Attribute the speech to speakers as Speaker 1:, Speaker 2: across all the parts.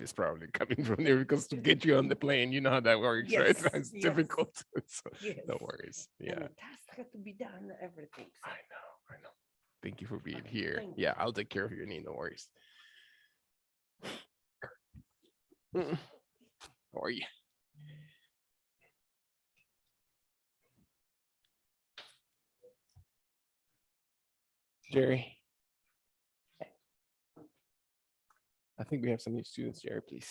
Speaker 1: wife is probably coming from there because to get you on the plane, you know how that works, right?
Speaker 2: Yes,
Speaker 1: It's
Speaker 2: yes,
Speaker 1: difficult. So
Speaker 2: yes.
Speaker 1: no worries.
Speaker 2: And
Speaker 1: Yeah,
Speaker 2: tasks had to be done, everything. So,
Speaker 1: I know. I know. Thank you for being
Speaker 2: okay,
Speaker 1: here.
Speaker 2: thank
Speaker 1: Yeah,
Speaker 2: you.
Speaker 1: I'll take care of your knee. No worries. Mm, how are you, Jerry? I think we have some new students, Jerry. Please.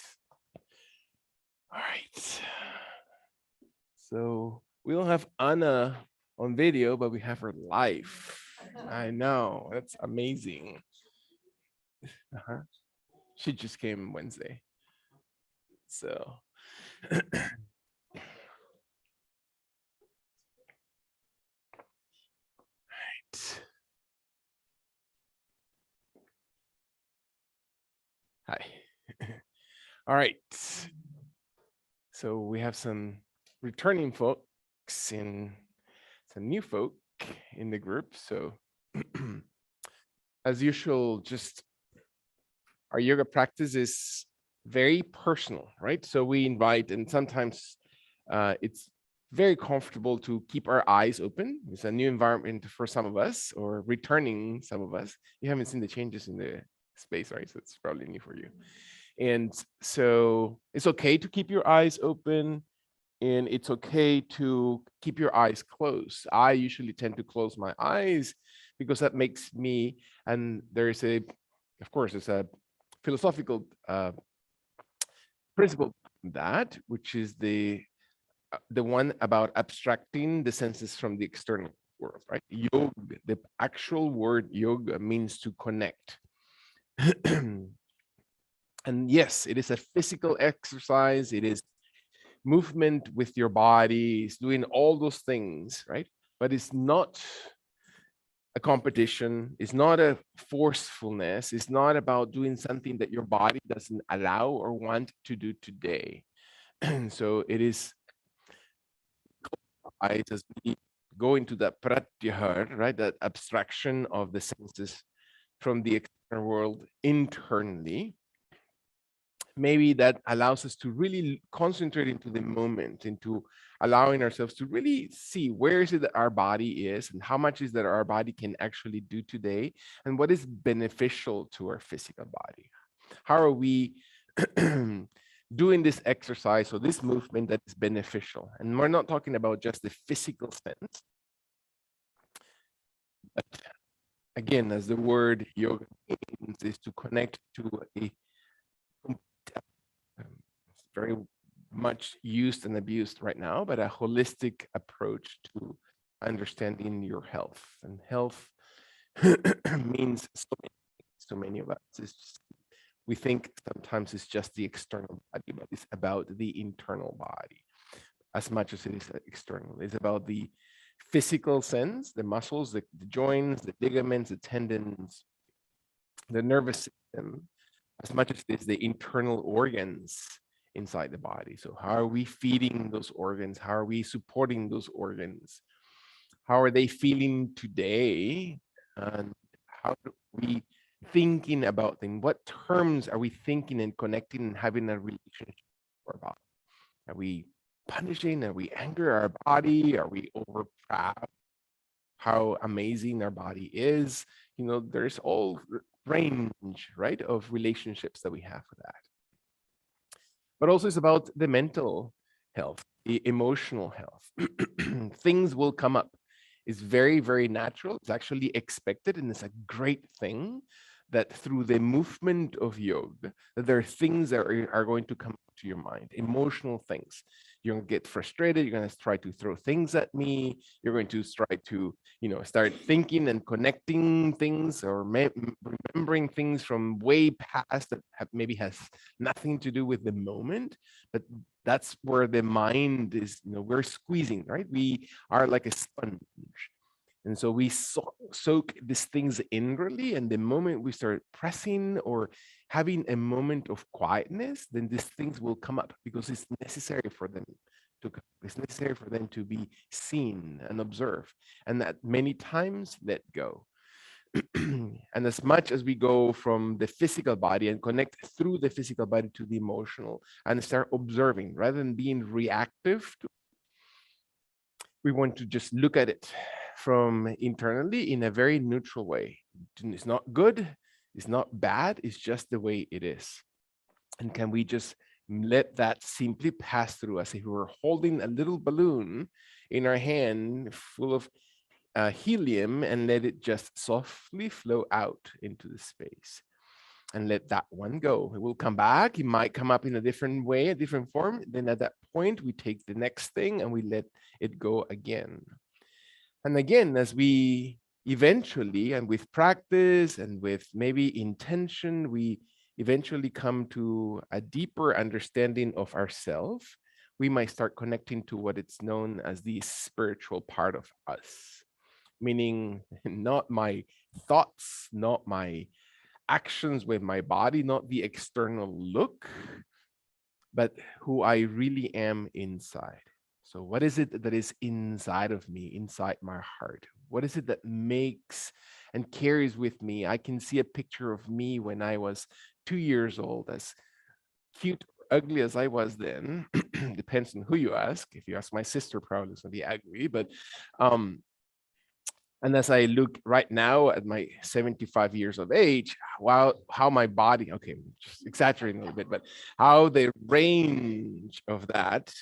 Speaker 1: All right. So we don't have Anna on video, but we have her live. I know. That's amazing. Uh-huh. She just came Wednesday. So hi. All right. So we have some returning folks and some new folk in the group. So as usual, just our yoga practice is very personal, right? So we invite, and sometimes it's very comfortable to keep our eyes open. It's a new environment for some of us, or returning some of us. You haven't seen the changes in the space, right? So it's probably new for you. And so it's okay to keep your eyes open, and it's okay to keep your eyes closed. I usually tend to close my eyes because that makes me, and there's a, of course, it's a philosophical principle that, which is the one about abstracting the senses from the external world, right? Yoga, the actual word yoga means to connect. And yes, it is a physical exercise. It is movement with your body. It's doing all those things, right? But it's not a competition. It's not a forcefulness. It's not about doing something that your body doesn't allow or want to do today. So it is eyes as we go into that pratyahar, right? That abstraction of the senses from the external world internally. Maybe that allows us to really concentrate into the moment, into allowing ourselves to really see where is it that our body is and how much is that our body can actually do today and what is beneficial to our physical body. How are we doing this exercise or this movement that is beneficial? And we're not talking about just the physical sense, but again, as the word yoga means, is to connect to a very much used and abused right now, but a holistic approach to understanding your health. And health means so many of us. It's just, we think sometimes it's just the external body, but it's about the internal body as much as it is external. It's about the physical sense, the muscles, the joints, the ligaments, the tendons, the nervous system, as much as it is the internal organs inside the body. So how are we feeding those organs? How are we supporting those organs? How are they feeling today? And how are we thinking about them? What terms are we thinking and connecting and having a relationship with our body? Are we punishing? Are we angry our body? Are we over proud? How amazing our body is? You know, there's all range, right, of relationships that we have with that. But also it's about the mental health, the emotional health. Things will come up. It's very, very natural. It's actually expected, and it's a great thing that through the movement of yoga, that there are things that are going to come to your mind, emotional things. You're going to get frustrated. You're going to try to throw things at me. You're going to try to, start thinking and connecting things or remembering things from way past that maybe has nothing to do with the moment. But that's where the mind is, we're squeezing, right? We are like a sponge. And so we soak these things inwardly. And the moment we start pressing or having a moment of quietness, then these things will come up because it's necessary for them to come. It's necessary for them to be seen and observed. And that many times let go. And as much as we go from the physical body and connect through the physical body to the emotional and start observing rather than being reactive, we want to just look at it from internally in a very neutral way. It's not good, it's not bad, it's just the way it is. And can we just let that simply pass through as if we were holding a little balloon in our hand full of helium and let it just softly flow out into the space and let that one go. It will come back. It might come up in a different way, a different form. Then at that point, we take the next thing and we let it go again. And again, as we eventually, and with practice and with maybe intention, we eventually come to a deeper understanding of ourselves, we might start connecting to what it's known as the spiritual part of us, meaning not my thoughts, not my actions with my body, not the external look, but who I really am inside. So, what is it that is inside of me, inside my heart? What is it that makes and carries with me? I can see a picture of me when I was 2 years old, as cute or ugly as I was then. Depends on who you ask. If you ask my sister, probably it's gonna be ugly, but um, and as I look right now at my 75 years of age, wow, how my body, okay, I'm just exaggerating a little bit, but how the range of that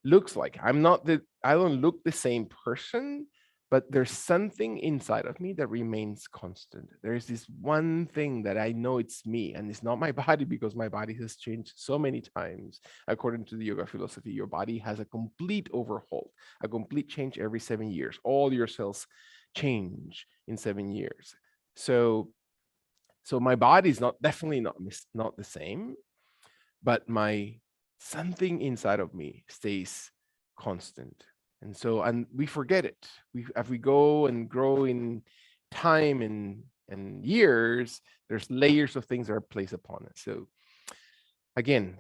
Speaker 1: looks like. I don't look the same person, but there's something inside of me that remains constant. There's this one thing that I know it's me, and it's not my body because my body has changed so many times. According to the yoga philosophy, your body has a complete overhaul, a complete change every 7 years. All your cells change in 7 years. So so my body is not definitely not the same, but my something inside of me stays constant. And so and we forget it. We as we go and grow in time and years, there's layers of things that are placed upon us. So again,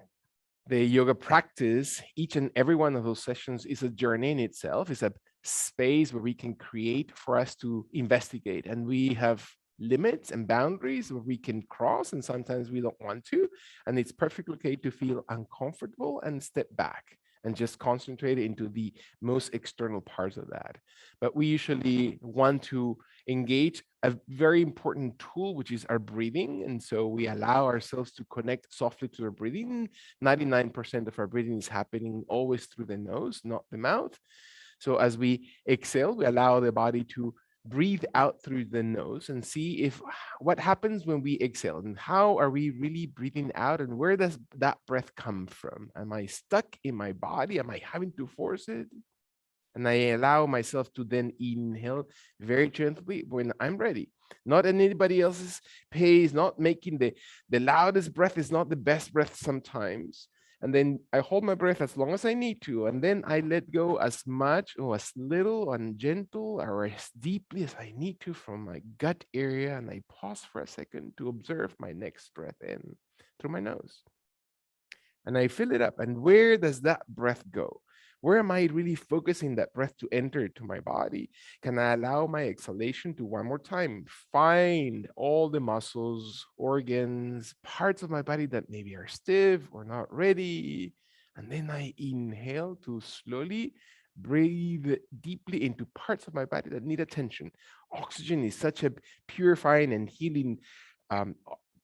Speaker 1: the yoga practice, each and every one of those sessions is a journey in itself, is a space where we can create for us to investigate. And we have limits and boundaries where we can cross, and sometimes we don't want to. And it's perfectly okay to feel uncomfortable and step back and just concentrate into the most external parts of that. But we usually want to engage a very important tool, which is our breathing. And so we allow ourselves to connect softly to our breathing. 99% of our breathing is happening always through the nose, not the mouth. So as we exhale, we allow the body to breathe out through the nose and see if what happens when we exhale and how are we really breathing out and where does that breath come from? Am I stuck in my body? Am I having to force it? And I allow myself to then inhale very gently when I'm ready. Not at anybody else's pace, not making the loudest breath is not the best breath sometimes. And then I hold my breath as long as I need to. And then I let go as much or as little and gentle or as deeply as I need to from my gut area. And I pause for a second to observe my next breath in through my nose. And I fill it up. And where does that breath go? Where am I really focusing that breath to enter to my body? Can I allow my exhalation to one more time find all the muscles, organs, parts of my body that maybe are stiff or not ready? And then I inhale to slowly breathe deeply into parts of my body that need attention. Oxygen is such a purifying and healing um,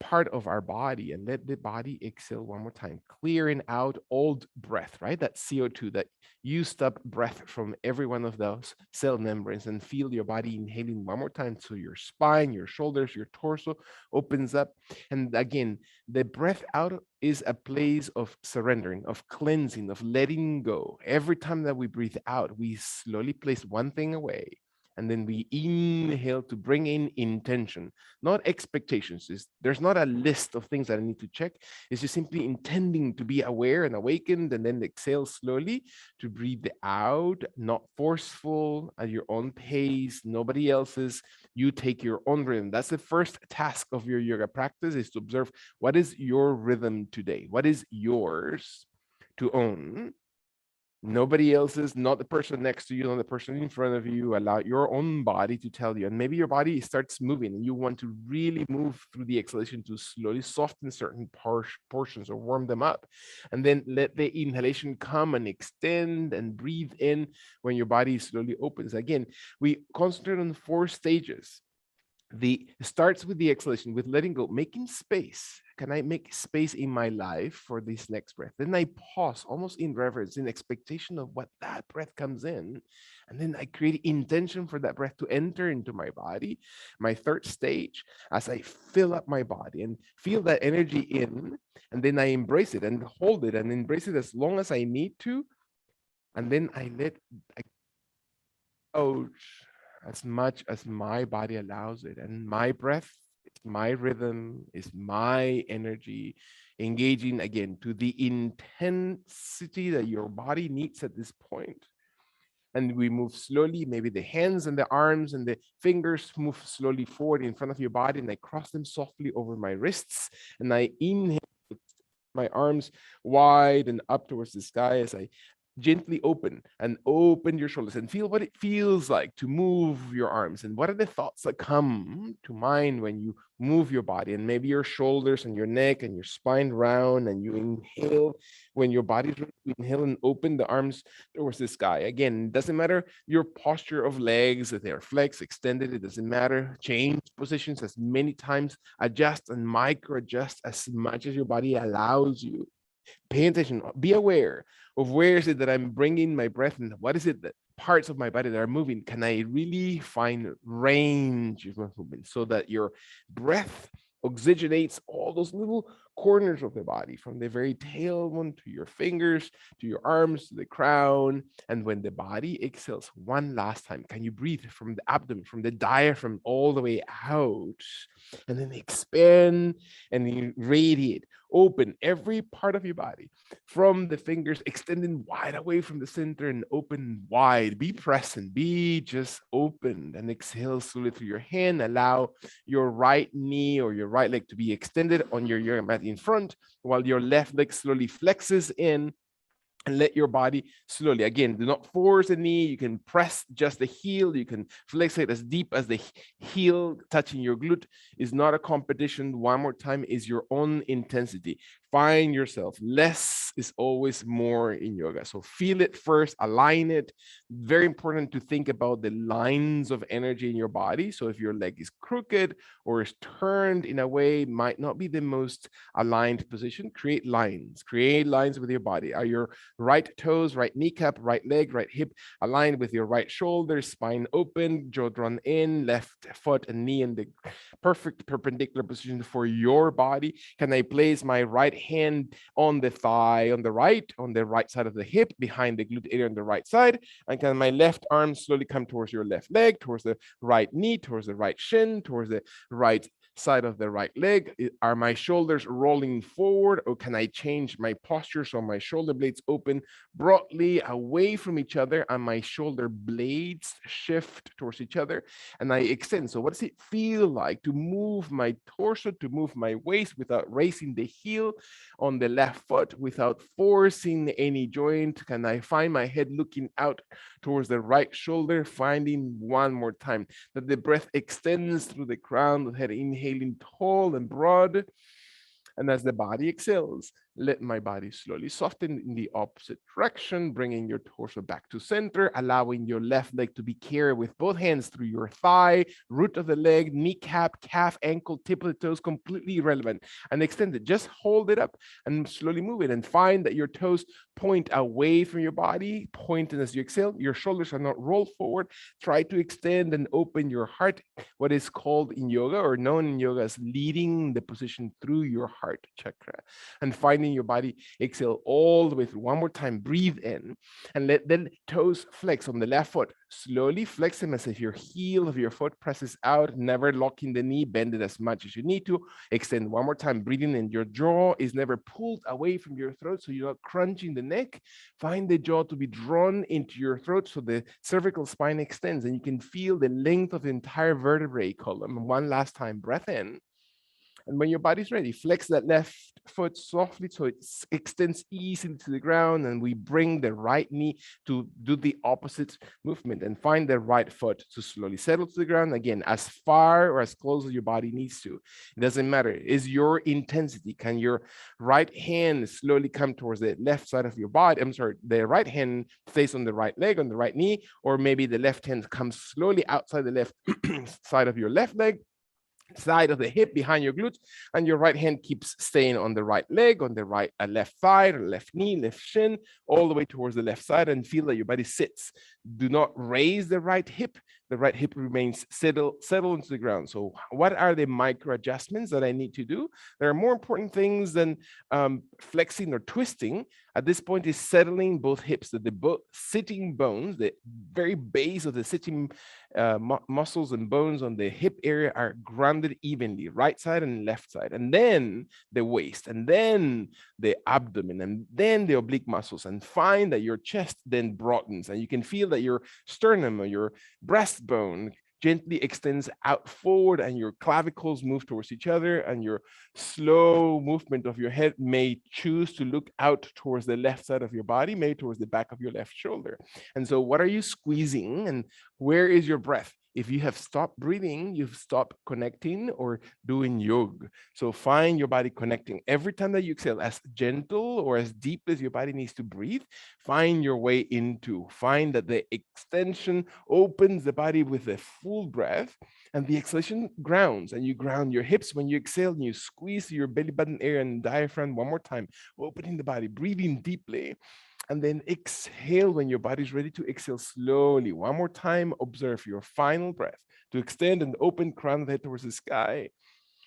Speaker 1: part of our body, and let the body exhale one more time, clearing out old breath, right? That CO2, that used up breath from every one of those cell membranes, and feel your body inhaling one more time. So your spine, your shoulders, your torso opens up. And again, the breath out is a place of surrendering, of cleansing, of letting go. Every time that we breathe out, we slowly place one thing away. And then we inhale to bring in intention, not expectations. There's not a list of things that I need to check. It's just simply intending to be aware and awakened, and then exhale slowly to breathe out, not forceful, at your own pace, nobody else's. You take your own rhythm. That's the first task of your yoga practice, is to observe what is your rhythm today? What is yours to own? Nobody else's, not the person next to you, not the person in front of you. Allow your own body to tell you. And maybe your body starts moving and you want to really move through the exhalation to slowly soften certain portions or warm them up. And then let the inhalation come and extend and breathe in when your body slowly opens. Again, we concentrate on 4 stages. The starts with the exhalation, with letting go, making space. Can I make space in my life for this next breath? Then I pause, almost in reverence, in expectation of what that breath comes in. And then I create intention for that breath to enter into my body. My third stage, as I fill up my body and feel that energy in, and then I embrace it and hold it and embrace it as long as I need to. And then I let out as much as my body allows it. And my breath, it's my rhythm, is my energy, engaging again to the intensity that your body needs at this point. And we move slowly, maybe the hands and the arms and the fingers move slowly forward in front of your body, and I cross them softly over my wrists, and I inhale my arms wide and up towards the sky as I gently open your shoulders and feel what it feels like to move your arms, and what are the thoughts that come to mind when you move your body, and maybe your shoulders and your neck and your spine round, and you inhale when your body's ready to inhale and open the arms towards the sky. Again, it doesn't matter your posture of legs, if they are flexed, extended, it doesn't matter. Change positions as many times, adjust and micro adjust as much as your body allows you. Pay attention, be aware of where is it that I'm bringing my breath, and what is it that parts of my body that are moving. Can I really find range of movement so that your breath oxygenates all those little corners of the body, from the very tailbone to your fingers, to your arms, to the crown. And when the body exhales one last time, can you breathe from the abdomen, from the diaphragm all the way out, and then expand and then radiate, open every part of your body, from the fingers extending wide away from the center and open wide. Be present, be just open, and exhale slowly through your hand. Allow your right knee or your right leg to be extended on your yoga mat in front, while your left leg slowly flexes in, and let your body slowly, again, do not force the knee. You can press just the heel. You can flex it as deep as the heel touching your glute. Is not a competition. One more time, is your own intensity. Find yourself. Less is always more in yoga. So feel it first, align it. Very important to think about the lines of energy in your body. So if your leg is crooked or is turned in a way, might not be the most aligned position. Create lines. Create lines with your body. Are your right toes, right kneecap, right leg, right hip aligned with your right shoulder, spine open, jaw drawn in, left foot and knee in the perfect perpendicular position for your body? Can I place my right hand on the thigh on the right side of the hip, behind the glute area on the right side? And can my left arm slowly come towards your left leg, towards the right knee, towards the right shin, towards the right side of the right leg? Are my shoulders rolling forward, or can I change my posture so my shoulder blades open broadly away from each other and my shoulder blades shift towards each other and I extend? So what does it feel like to move my torso, to move my waist without raising the heel on the left foot, without forcing any joint? Can I find my head looking out towards the right shoulder? Finding one more time that the breath extends through the crown of the head, inhaling tall and broad. And as the body exhales, let my body slowly soften in the opposite direction, bringing your torso back to center, allowing your left leg to be carried with both hands through your thigh, root of the leg, kneecap, calf, ankle, tip of the toes, completely irrelevant, and extend it. Just hold it up and slowly move it, and find that your toes point away from your body, point, and as you exhale, your shoulders are not rolled forward. Try to extend and open your heart, what is called in yoga, or known in yoga as leading the position through your heart chakra, and finding your body exhale all the way through. One more time, breathe in and let the toes flex on the left foot. Slowly flex them as if your heel of your foot presses out, never locking the knee, bend it as much as you need to. Extend one more time, breathing in. Your jaw is never pulled away from your throat, so you're not crunching the neck. Find the jaw to be drawn into your throat so the cervical spine extends and you can feel the length of the entire vertebrae column. One last time, breath in. And when your body's ready, flex that left foot softly so it extends easily to the ground. And we bring the right knee to do the opposite movement and find the right foot to slowly settle to the ground. Again, as far or as close as your body needs to. It doesn't matter. Is your intensity? Can your right hand slowly come towards the left side of your body? I'm sorry, the right hand stays on the right leg, on the right knee, or maybe the left hand comes slowly outside the left side of your left leg, side of the hip behind your glutes, and your right hand keeps staying on the right leg, on the right left thigh, or left knee, left shin, all the way towards the left side, and feel that your body sits. Do not raise the right hip. The right hip remains settled into the ground. So what are the micro adjustments that I need to do? There are more important things than flexing or twisting. At this point is settling both hips, that the sitting bones, the very base of the sitting muscles and bones on the hip area are grounded evenly, right side and left side, and then the waist, and then the abdomen, and then the oblique muscles, and find that your chest then broadens, and you can feel that your sternum or your breastbone gently extends out forward, and your clavicles move towards each other, and your slow movement of your head may choose to look out towards the left side of your body, maybe towards the back of your left shoulder. And so what are you squeezing, and where is your breath? If you have stopped breathing, you've stopped connecting or doing yoga. So find your body connecting. Every time that you exhale, as gentle or as deep as your body needs to breathe, find your way into, find that the extension opens the body with a full breath, and the exhalation grounds, and you ground your hips when you exhale, and you squeeze your belly button area and diaphragm one more time, opening the body, breathing deeply. And then exhale when your body's ready to exhale slowly. One more time, observe your final breath to extend and open, crown of the head towards the sky.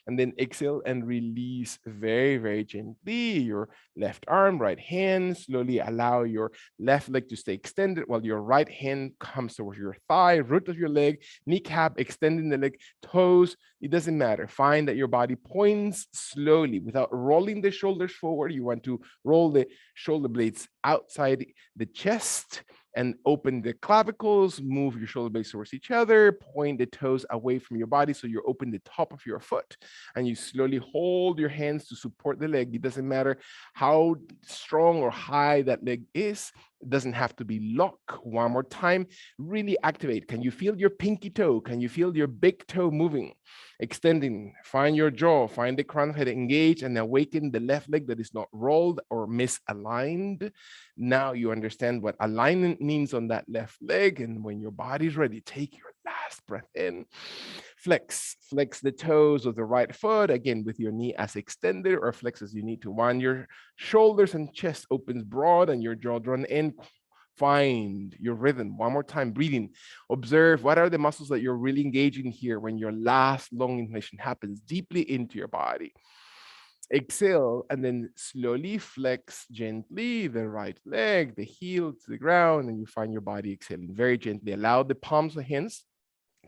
Speaker 1: And then exhale and release very, very gently your left arm, right hand. Slowly allow your left leg to stay extended while your right hand comes towards your thigh, root of your leg, kneecap, extending the leg, toes. It doesn't matter. Find that your body points slowly without rolling the shoulders forward. You want to roll the shoulder blades outside the chest and open the clavicles, move your shoulder blades towards each other, point the toes away from your body so you open the top of your foot, and you slowly hold your hands to support the leg. It doesn't matter how strong or high that leg is. It doesn't have to be locked. One more time, really activate. Can you feel your pinky toe? Can you feel your big toe moving? Extending, find your jaw, find the crown of head, engage and awaken the left leg that is not rolled or misaligned. Now you understand what alignment means on that left leg. And when your body's ready, take your last breath in. Flex the toes of the right foot, again, with your knee as extended, or flex as you need to. Wind your shoulders and chest opens broad and your jaw drawn in. Find your rhythm. One more time, breathing. Observe what are the muscles that you're really engaging here when your last long inhalation happens deeply into your body. Exhale, and then slowly flex gently the right leg, the heel to the ground, and you find your body exhaling very gently. Allow the palms of hands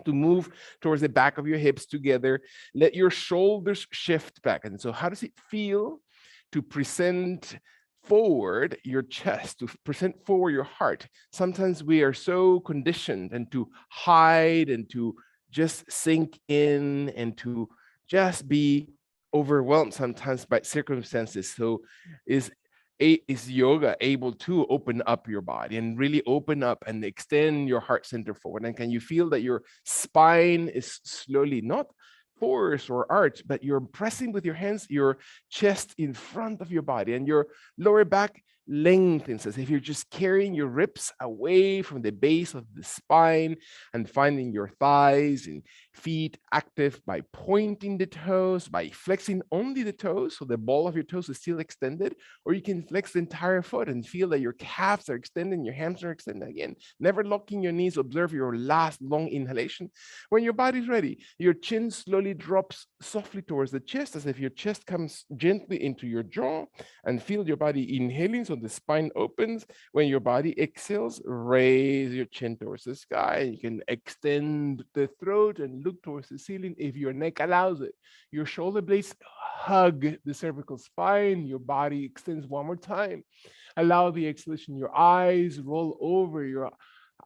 Speaker 1: to move towards the back of your hips together. Let your shoulders shift back. And so how does it feel to present forward your chest, to present forward your heart? Sometimes we are so conditioned and to hide and to just sink in and to just be overwhelmed sometimes by circumstances. So is yoga able to open up your body and really open up and extend your heart center forward? And can you feel that your spine is slowly not forced or arched, but you're pressing with your hands your chest in front of your body, and your lower back lengthens as if you're just carrying your ribs away from the base of the spine, and finding your thighs and feet active by pointing the toes, by flexing only the toes so the ball of your toes is still extended, or you can flex the entire foot and feel that your calves are extended, your hamstrings are extended. Again, never locking your knees. Observe your last long inhalation. When your body's ready, your chin slowly drops softly towards the chest as if your chest comes gently into your jaw, and feel your body inhaling so the spine opens. When your body exhales, raise your chin towards the sky. You can extend the throat and look towards the ceiling if your neck allows it. Your shoulder blades hug the cervical spine. Your body extends one more time. Allow the exhalation. Your eyes roll over. Your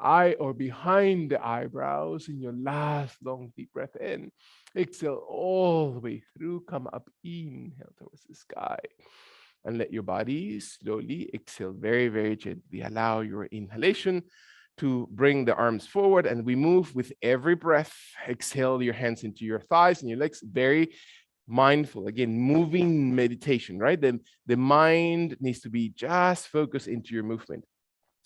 Speaker 1: eye or behind the eyebrows in your last long deep breath in. Exhale all the way through. Come up, inhale towards the sky. And let your body slowly exhale very, very gently. Allow your inhalation to bring the arms forward, and we move with every breath. Exhale your hands into your thighs and your legs. Very mindful. Again, moving meditation, right? The mind needs to be just focused into your movement,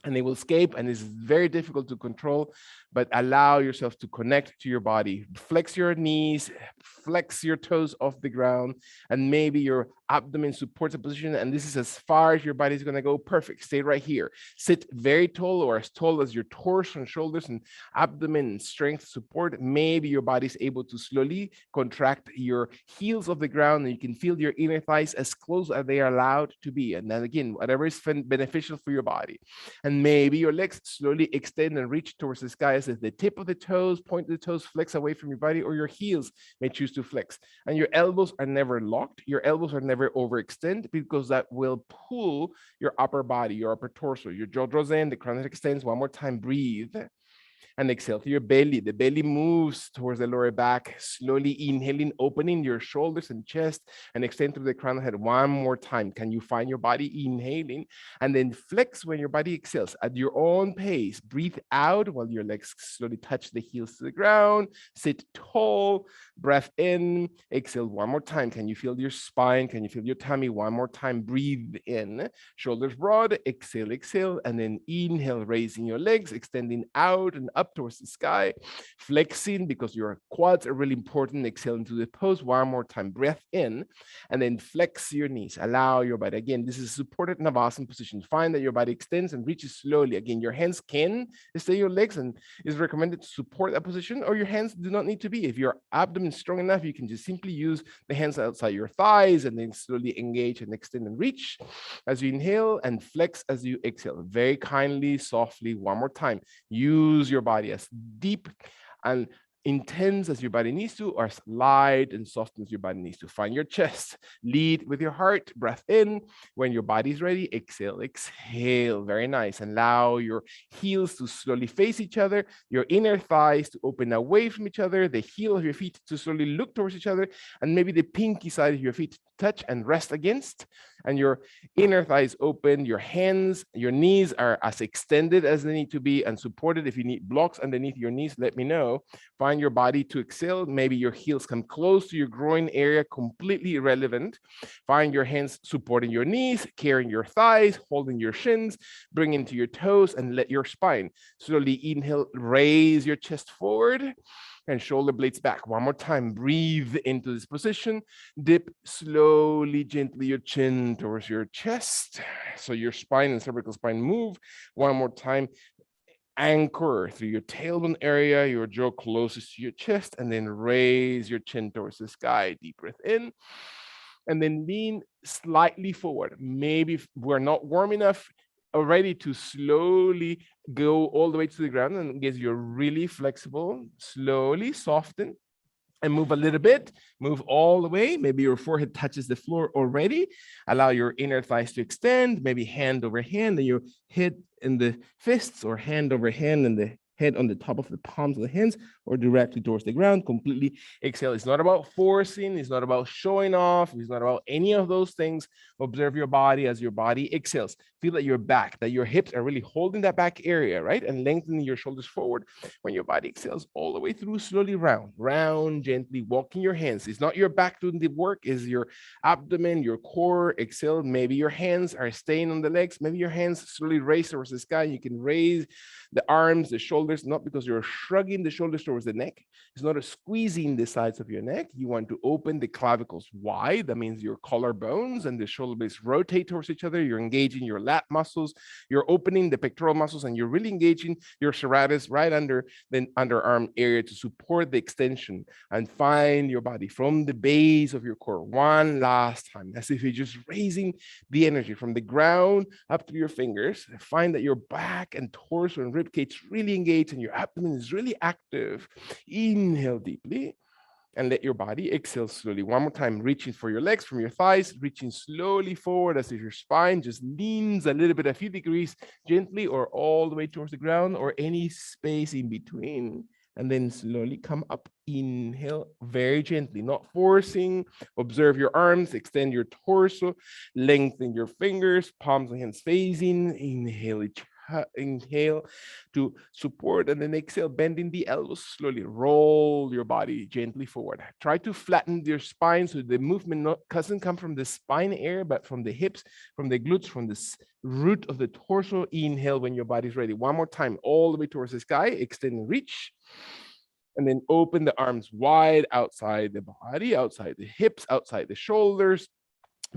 Speaker 1: and they will escape, and it's very difficult to control, but allow yourself to connect to your body. Flex your knees, flex your toes off the ground, and maybe your abdomen supports a position, and this is as far as your body is going to go. Perfect. Stay right here. Sit very tall, or as tall as your torso and shoulders and abdomen and strength support. Maybe your body's able to slowly contract your heels off the ground, and you can feel your inner thighs as close as they are allowed to be. And then again, whatever is beneficial for your body. And maybe your legs slowly extend and reach towards the sky, as if the tip of the toes, point of the toes flex away from your body, or your heels may choose to flex. And your elbows are never locked. Your elbows are never overextend, because that will pull your upper body, your upper torso. Your jaw draws in, the crown extends. One more time, breathe. And exhale through your belly. The belly moves towards the lower back, slowly inhaling, opening your shoulders and chest, and extend through the crown of the head. One more time. Can you find your body inhaling? And then flex when your body exhales at your own pace. Breathe out while your legs slowly touch the heels to the ground. Sit tall, breath in, exhale one more time. Can you feel your spine? Can you feel your tummy? One more time. Breathe in, shoulders broad, exhale, exhale, and then inhale, raising your legs, extending out and up towards the sky, flexing because your quads are really important. Exhale into the pose. One more time, breath in, and then flex your knees. Allow your body. Again, this is a supported Navasana position. Find that your body extends and reaches slowly. Again, your hands can stay your legs, and it's recommended to support that position, or your hands do not need to be. If your abdomen is strong enough, you can just simply use the hands outside your thighs, and then slowly engage and extend and reach as you inhale, and flex as you exhale. Very kindly, softly, one more time. Use your body as deep and intense as your body needs to, or as light and soft as your body needs to. Find your chest. Lead with your heart. Breath in. When your body's ready, exhale, exhale. Very nice. Allow your heels to slowly face each other, your inner thighs to open away from each other, the heel of your feet to slowly look towards each other, and maybe the pinky side of your feet touch and rest against, and your inner thighs open, your hands, your knees are as extended as they need to be and supported. If you need blocks underneath your knees, let me know. Find your body to exhale. Maybe your heels come close to your groin area, completely irrelevant. Find your hands supporting your knees, carrying your thighs, holding your shins, bring into your toes, and let your spine slowly inhale, raise your chest forward and shoulder blades back. One more time. Breathe into this position. Dip slowly, gently your chin towards your chest. So your spine and cervical spine move. One more time. Anchor through your tailbone area, your jaw closest to your chest, and then raise your chin towards the sky. Deep breath in. And then lean slightly forward. Maybe if we're not warm enough already to slowly go all the way to the ground, and guess you're really flexible. Slowly soften and move a little bit, move all the way. Maybe your forehead touches the floor already. Allow your inner thighs to extend, maybe hand over hand, and your head in the fists, or hand over hand and the head on the top of the palms of the hands, or directly towards the ground. Completely exhale. It's not about forcing, it's not about showing off, it's not about any of those things. Observe your body as your body exhales. Feel that your back, that your hips are really holding that back area, right? And lengthening your shoulders forward. When your body exhales all the way through, slowly round, gently walking your hands. It's not your back doing the work, it's your abdomen, your core. Exhale. Maybe your hands are staying on the legs. Maybe your hands slowly raise towards the sky. You can raise the arms, the shoulders, not because you're shrugging the shoulders towards the neck. It's not a squeezing the sides of your neck. You want to open the clavicles wide. That means your collarbones and the shoulder blades rotate towards each other. You're engaging your lat muscles. You're opening the pectoral muscles, and you're really engaging your serratus right under the underarm area to support the extension. And find your body from the base of your core one last time, as if you're just raising the energy from the ground up to your fingers. Find that your back and torso and rib cage really engaged, and your abdomen is really active. Inhale deeply and let your body exhale slowly. One more time, reaching for your legs from your thighs, reaching slowly forward as if your spine just leans a little bit, a few degrees gently, or all the way towards the ground, or any space in between. And then slowly come up. Inhale very gently, not forcing. Observe your arms, extend your torso, lengthen your fingers, palms and hands facing. Inhale to support, and then exhale, bending the elbows slowly. Roll your body gently forward. Try to flatten your spine so the movement doesn't come from the spine area, but from the hips, from the glutes, from the root of the torso. Inhale when your body's ready. One more time, all the way towards the sky. Extend and reach. And then open the arms wide outside the body, outside the hips, outside the shoulders,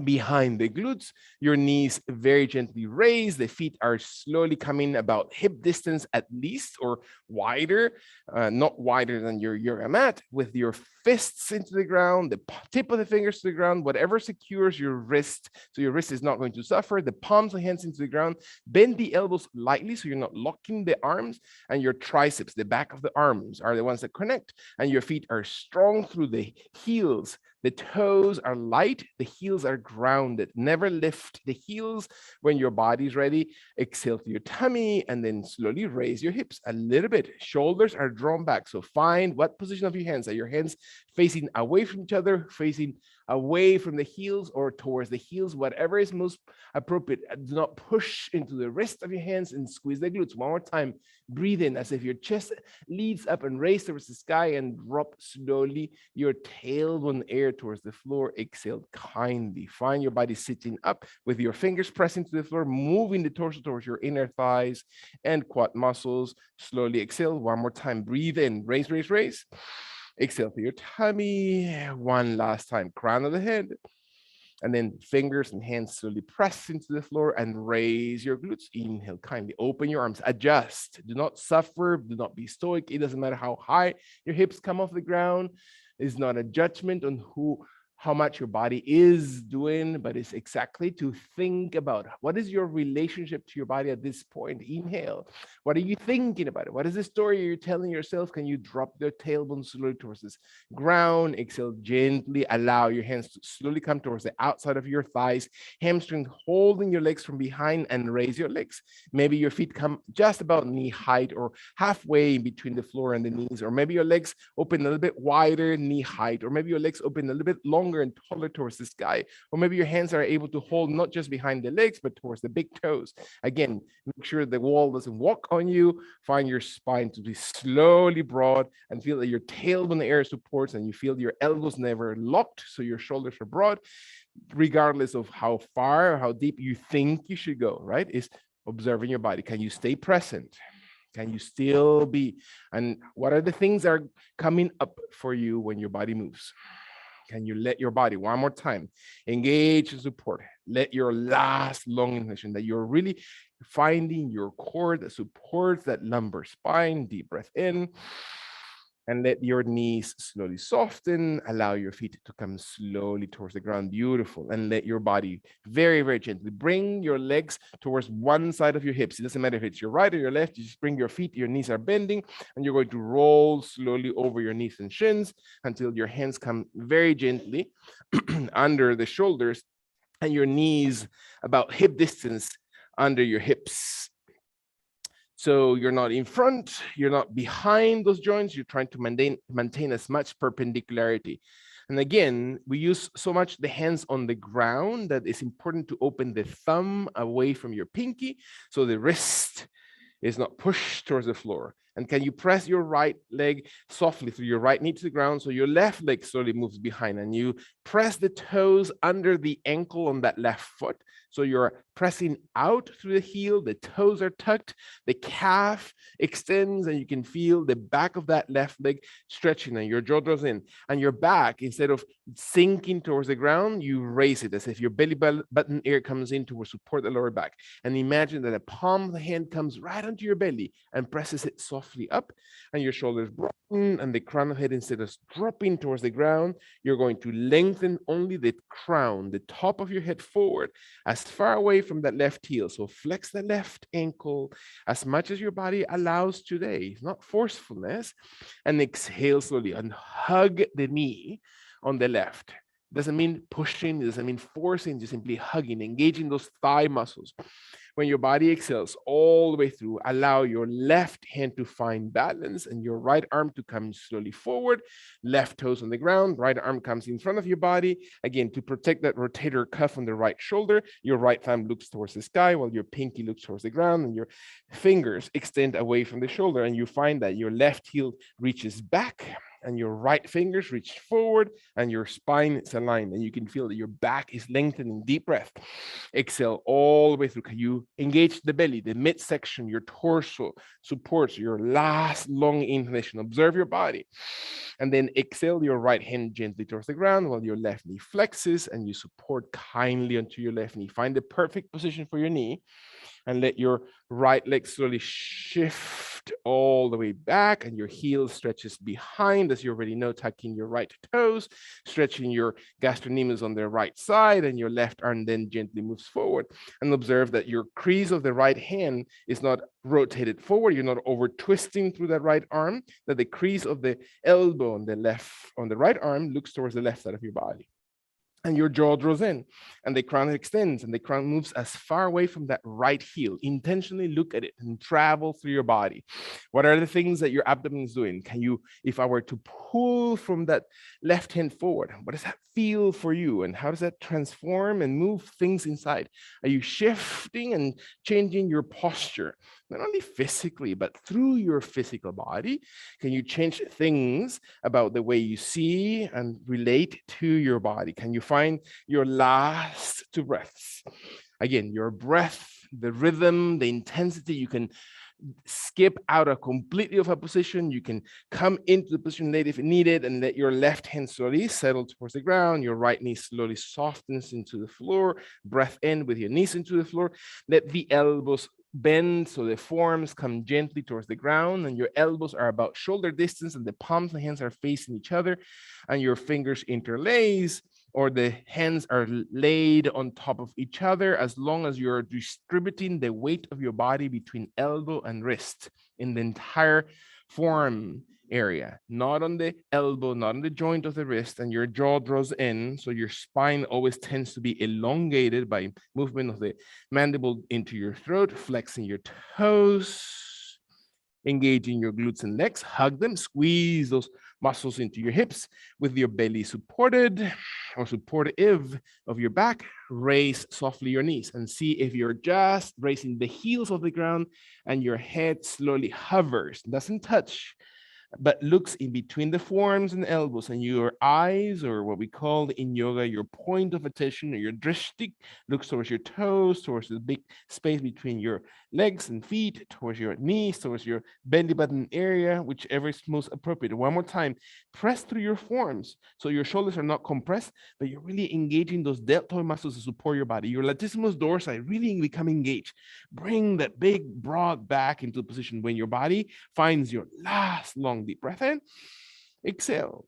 Speaker 1: behind the glutes. Your knees very gently raised. The feet are slowly coming about hip distance at least, or wider, not wider than your yoga mat, with your fists into the ground, the tip of the fingers to the ground, whatever secures your wrist. So your wrist is not going to suffer. The palms of the hands into the ground. Bend the elbows lightly so you're not locking the arms, and your triceps, the back of the arms, are the ones that connect, and your feet are strong through the heels. The toes are light, the heels are grounded. Never lift the heels. When your body's ready, exhale to your tummy, and then slowly raise your hips a little bit. Shoulders are drawn back. So find what position of your hands. Are your hands facing away from each other, facing away from the heels, or towards the heels? Whatever is most appropriate. Do not push into the wrist of your hands and squeeze the glutes. One more time. Breathe in as if your chest leads up and raise towards the sky, and drop slowly your tailbone air towards the floor. Exhale kindly. Find your body sitting up with your fingers pressing to the floor, moving the torso towards your inner thighs and quad muscles. Slowly exhale. One more time. Breathe in. Raise, raise, raise. Exhale to your tummy. One last time. Crown of the head. And then fingers and hands slowly press into the floor and raise your glutes. Inhale kindly. Open your arms. Adjust. Do not suffer. Do not be stoic. It doesn't matter how high your hips come off the ground. It's not a judgment on how much your body is doing, but it's exactly to think about what is your relationship to your body at this point. Inhale. What are you thinking about it? What is the story you're telling yourself? Can you drop your tailbone slowly towards this ground? Exhale gently. Allow your hands to slowly come towards the outside of your thighs. Hamstring holding your legs from behind, and raise your legs. Maybe your feet come just about knee height or halfway in between the floor and the knees, or maybe your legs open a little bit wider, knee height, or maybe your legs open a little bit longer and taller towards the sky, or maybe your hands are able to hold not just behind the legs, but towards the big toes. Again, make sure the wall doesn't walk on you. Find your spine to be slowly broad, and feel that your tailbone air supports, and you feel your elbows never locked, so your shoulders are broad, regardless of how far or how deep you think you should go, right? Is observing your body. Can you stay present? Can you still be? And what are the things that are coming up for you when your body moves? Can you let your body, one more time, engage and support? Let your last long inhalation, that you're really finding your core that supports that lumbar spine. Deep breath in. And let your knees slowly soften. Allow your feet to come slowly towards the ground. Beautiful. And let your body very, very gently bring your legs towards one side of your hips. It doesn't matter if it's your right or your left. You just bring your feet, your knees are bending, and you're going to roll slowly over your knees and shins until your hands come very gently under the shoulders, and your knees about hip distance under your hips. So you're not in front, you're not behind those joints, you're trying to maintain as much perpendicularity. And again, we use so much the hands on the ground that it's important to open the thumb away from your pinky, so the wrist is not pushed towards the floor. And can you press your right leg softly through your right knee to the ground, so your left leg slowly moves behind, and you press the toes under the ankle on that left foot. So you're pressing out through the heel, the toes are tucked, the calf extends, and you can feel the back of that left leg stretching, and your jaw draws in. And your back, instead of sinking towards the ground, you raise it as if your belly button air comes in to support the lower back. And imagine that a palm of the hand comes right onto your belly and presses it softly softly up, and your shoulders broaden, and the crown of the head, instead of dropping towards the ground, you're going to lengthen only the crown, the top of your head forward, as far away from that left heel. So flex the left ankle as much as your body allows today, not forcefulness, and exhale slowly and hug the knee on the left. Doesn't mean pushing, it doesn't mean forcing, just simply hugging, engaging those thigh muscles. When your body exhales all the way through, allow your left hand to find balance and your right arm to come slowly forward, left toes on the ground, right arm comes in front of your body. Again, to protect that rotator cuff on the right shoulder, your right thumb looks towards the sky while your pinky looks towards the ground, and your fingers extend away from the shoulder. And you find that your left heel reaches back and your right fingers reach forward and your spine is aligned, and you can feel that your back is lengthening. Deep breath. Exhale all the way through. Can you engage the belly, the midsection, your torso supports your last long inhalation. Observe your body. And then exhale your right hand gently towards the ground while your left knee flexes and you support kindly onto your left knee. Find the perfect position for your knee and let your right leg slowly shift all the way back, and your heel stretches behind, as you already know, tucking your right toes, stretching your gastrocnemius on the right side, and your left arm then gently moves forward. And observe that your crease of the right hand is not rotated forward. You're not over twisting through that right arm, that the crease of the elbow on the right arm looks towards the left side of your body. And your jaw draws in and the crown extends and the crown moves as far away from that right heel. Intentionally look at it and travel through your body. What are the things that your abdomen is doing? Can you, if I were to pull from that left hand forward, what does that feel for you? And how does that transform and move things inside? Are you shifting and changing your posture? Not only physically, but through your physical body. Can you change things about the way you see and relate to your body? Can you find your last two breaths? Again, your breath, the rhythm, the intensity. You can skip out of completely of a position. You can come into the position late if needed and let your left hand slowly settle towards the ground. Your right knee slowly softens into the floor. Breath in with your knees into the floor. Let the elbows bend so the forearms come gently towards the ground and your elbows are about shoulder distance and the palms of the hands are facing each other and your fingers interlace, or the hands are laid on top of each other, as long as you're distributing the weight of your body between elbow and wrist in the entire forearm area, not on the elbow, not on the joint of the wrist, and your jaw draws in. So your spine always tends to be elongated by movement of the mandible into your throat, flexing your toes, engaging your glutes and legs, hug them, squeeze those muscles into your hips with your belly supported or supportive of your back. Raise softly your knees and see if you're just raising the heels of the ground and your head slowly hovers, doesn't touch, but looks in between the forearms and elbows, and your eyes, or what we call in yoga, your point of attention or your drishti, looks towards your toes, towards the big space between your legs and feet, towards your knees, towards your belly button area, whichever is most appropriate. One more time, press through your forearms so your shoulders are not compressed, but you're really engaging those deltoid muscles to support your body. Your latissimus dorsi really become engaged. Bring that big, broad back into position when your body finds your last long deep breath in. Exhale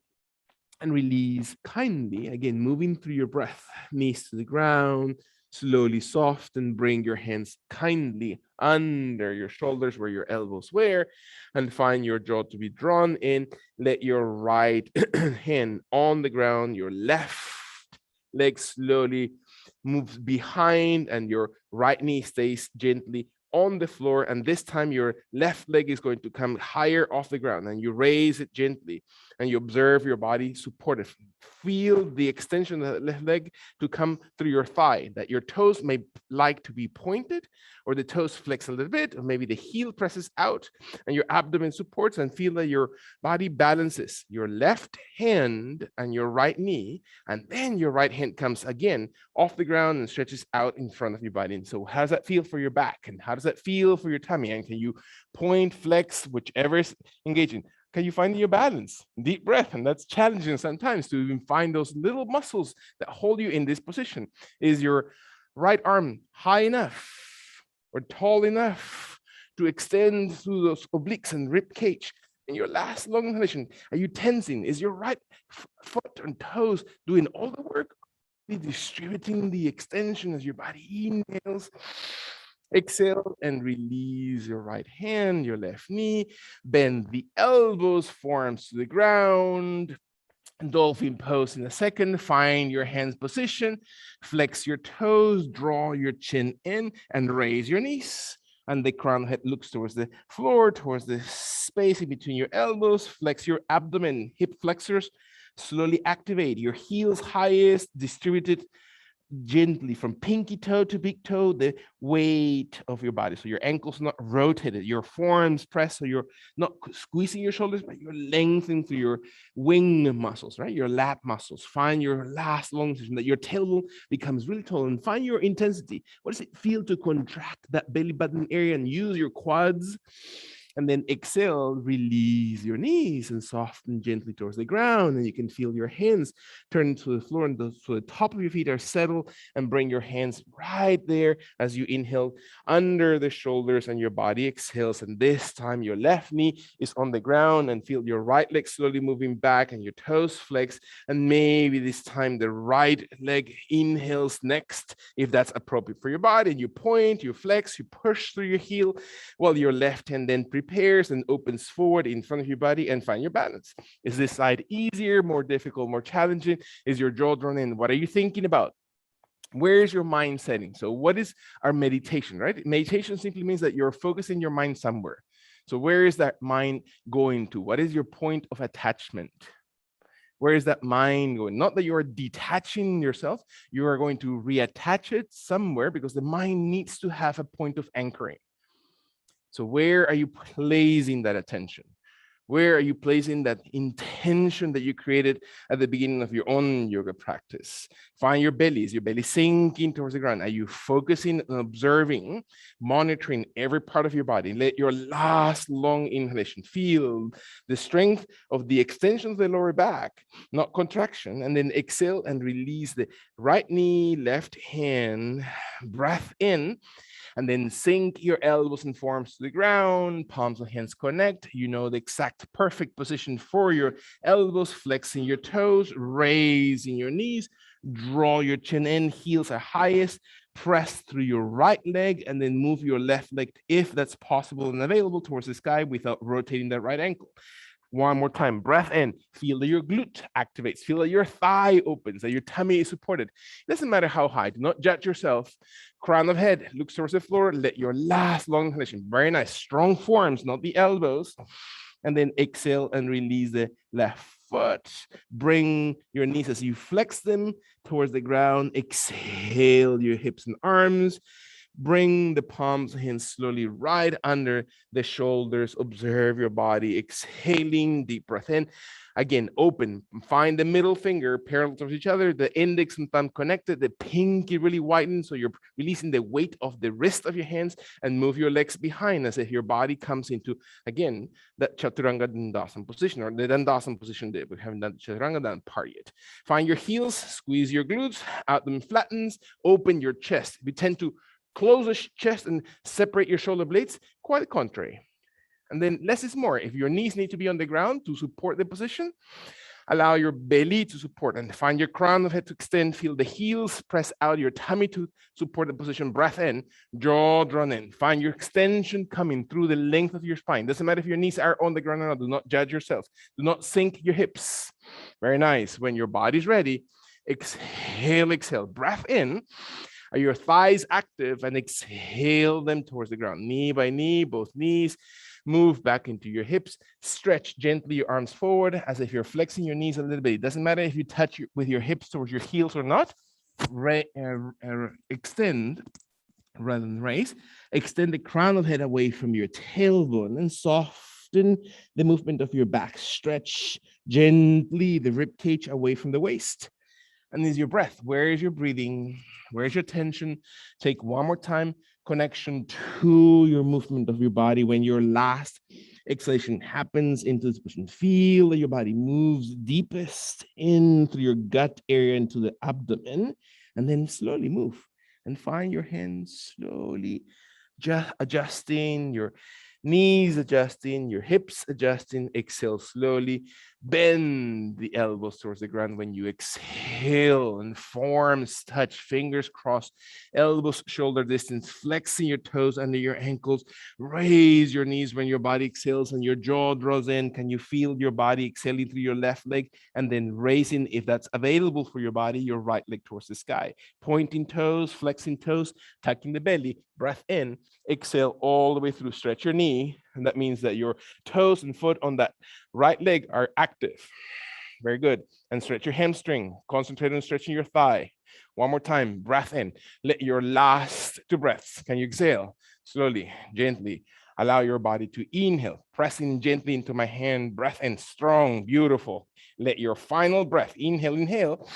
Speaker 1: and release kindly. Again, moving through your breath, knees to the ground, slowly soft, and bring your hands kindly under your shoulders where your elbows were, and find your jaw to be drawn in. Let your right hand on the ground, your left leg slowly moves behind, and your right knee stays gently on the floor. And this time your left leg is going to come higher off the ground, and you raise it gently and you observe your body supported. Feel the extension of the left leg to come through your thigh, that your toes may like to be pointed, or the toes flex a little bit, or maybe the heel presses out and your abdomen supports, and feel that your body balances your left hand and your right knee, and then your right hand comes again off the ground and stretches out in front of your body. And so how does that feel for your back, and how does that feel for your tummy? And can you point, flex, whichever is engaging? Can you find your balance? Deep breath. And that's challenging sometimes to even find those little muscles that hold you in this position. Is your right arm high enough or tall enough to extend through those obliques and rib cage. In your last long inhalation, are you tensing? Is your right foot and toes doing all the work? Distributing the extension as your body inhales. Exhale and release your right hand, your left knee. Bend the elbows, forearms to the ground. Dolphin pose in a second. Find your hands position. Flex your toes, draw your chin in, and raise your knees. And the crown head looks towards the floor, towards the space in between your elbows. Flex your abdomen, hip flexors. Slowly activate your heels highest, distributed gently from pinky toe to big toe, the weight of your body. So your ankles not rotated, your forearms pressed, so you're not squeezing your shoulders, but you're lengthening through your wing muscles, right? Your lat muscles. Find your last long session that your tailbone becomes really tall, and find your intensity. What does it feel to contract that belly button area and use your quads? And then exhale, release your knees and soften gently towards the ground. And you can feel your hands turn to the floor, and so the top of your feet are settled, and bring your hands right there as you inhale under the shoulders, and your body exhales. And this time your left knee is on the ground, and feel your right leg slowly moving back and your toes flex. And maybe this time the right leg inhales next, if that's appropriate for your body. And you point, you flex, you push through your heel, while your left hand then prepares and opens forward in front of your body, and find your balance. Is this side easier, more difficult, more challenging? Is your jaw drawn in? What are you thinking about? Where is your mind setting? So what is our meditation, right? Meditation simply means that you're focusing your mind somewhere. So where is that mind going to? What is your point of attachment? Where is that mind going? Not that you're detaching yourself, you are going to reattach it somewhere, because the mind needs to have a point of anchoring. So where are you placing that attention? Where are you placing that intention that you created at the beginning of your own yoga practice? Find your belly. Is your belly sinking towards the ground? Are you focusing and observing, monitoring every part of your body? Let your last long inhalation feel the strength of the extension of the lower back, not contraction. And then exhale and release the right knee, left hand, breath in. And then sink your elbows and forearms to the ground, palms and hands connect. You know the exact perfect position for your elbows, flexing your toes, raising your knees, draw your chin in, heels are highest, press through your right leg, and then move your left leg, if that's possible and available, towards the sky without rotating that right ankle. One more time, breath in, feel that your glute activates, feel that your thigh opens, that your tummy is supported. It doesn't matter how high, do not judge yourself. Crown of head, looks towards the floor, let your last long inhalation, very nice, strong forearms, not the elbows. And then exhale and release the left foot. Bring your knees as you flex them towards the ground. Exhale your hips and arms. Bring the palms and hands slowly right under the shoulders. Observe your body. Exhaling, deep breath in. Again, open. Find the middle finger parallel to each other. The index and thumb connected. The pinky really widened, so you're releasing the weight of the wrist of your hands, and move your legs behind as if your body comes into, again, that Chaturanga Dandasana position, or the Dandasana position that we haven't done Chaturanga Dandasana part yet. Find your heels, squeeze your glutes, abdomen flattens, open your chest. We tend to close the chest and separate your shoulder blades, quite the contrary. And then less is more. If your knees need to be on the ground to support the position, allow your belly to support, and find your crown of head to extend. Feel the heels press out, your tummy to support the position. Breath in, jaw drawn in. Find your extension coming through the length of your spine. Doesn't matter if your knees are on the ground or not. Do not judge yourself. Do not sink your hips. Very nice. When your body's ready, exhale, exhale. Breath in. Are your thighs active? And exhale them towards the ground. Knee by knee, both knees. Move back into your hips. Stretch gently your arms forward as if you're flexing your knees a little bit. It doesn't matter if you touch with your hips towards your heels or not. Extend rather than raise. Extend the crown of the head away from your tailbone, and soften the movement of your back. Stretch gently the rib cage away from the waist. And is your breath. Where is your breathing? Where's your tension? Take one more time. Connection to your movement of your body. When your last exhalation happens into this position, feel that your body moves deepest in through your gut area into the abdomen, and then slowly move and find your hands slowly just adjusting your knees, adjusting your hips, adjusting. Exhale slowly. Bend the elbows towards the ground when you exhale, and forms touch, fingers cross, elbows shoulder distance, flexing your toes under your ankles. Raise your knees when your body exhales and your jaw draws in. Can you feel your body exhaling through your left leg and then raising, if that's available for your body, your right leg towards the sky? Pointing toes, flexing toes, tucking the belly, breath in, exhale all the way through, stretch your knee. And that means that your toes and foot on that right leg are active. Very good. And stretch your hamstring. Concentrate on stretching your thigh. One more time, breath in. Let your last two breaths. Can you exhale? Slowly, gently. Allow your body to inhale, pressing gently into my hand, breath in, strong, beautiful. Let your final breath, inhale,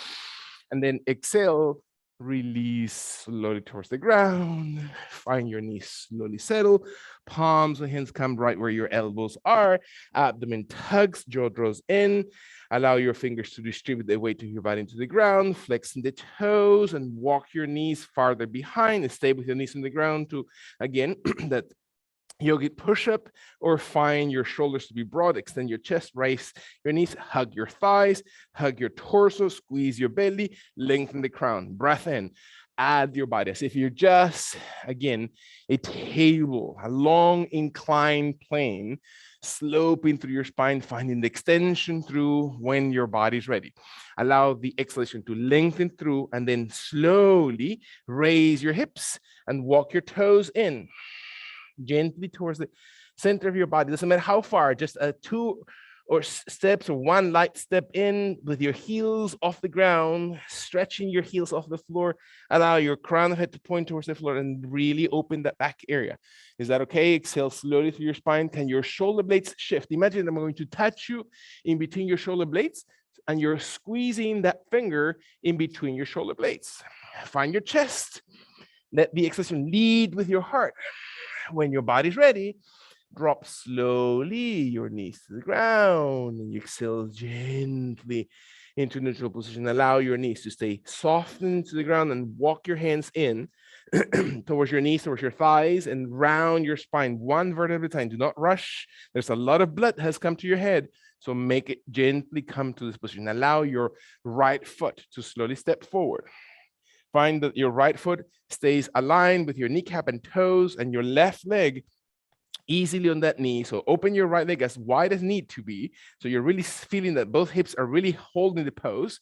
Speaker 1: and then exhale, release slowly towards the ground. Find your knees slowly settle. Palms and hands come right where your elbows are. Abdomen tugs, jaw draws in. Allow your fingers to distribute the weight of your body into the ground. Flexing the toes and walk your knees farther behind and stay with your knees on the ground to, again, that yogic push-up, or find your shoulders to be broad, extend your chest, raise your knees, hug your thighs, hug your torso, squeeze your belly, lengthen the crown, breath in, add your body as if you're just, again, a table, a long inclined plane, sloping through your spine, finding the extension through when your body's ready. Allow the exhalation to lengthen through, and then slowly raise your hips and walk your toes in gently towards the center of your body. Doesn't matter how far, just two or steps, or one light step in with your heels off the ground, stretching your heels off the floor. Allow your crown of head to point towards the floor and really open that back area. Is that okay? Exhale slowly through your spine. Can your shoulder blades shift? Imagine I'm going to touch you in between your shoulder blades, and you're squeezing that finger in between your shoulder blades. Find your chest. Let the exhalation lead with your heart. When your body's ready, drop slowly your knees to the ground, and you exhale gently into neutral position. Allow your knees to stay softened to the ground, and walk your hands in towards your knees, towards your thighs, and round your spine one vertebra at a time. Do not rush. There's a lot of blood has come to your head, so make it gently come to this position. Allow your right foot to slowly step forward. Find that your right foot stays aligned with your kneecap and toes, and your left leg easily on that knee. So open your right leg as wide as need to be. So you're really feeling that both hips are really holding the pose,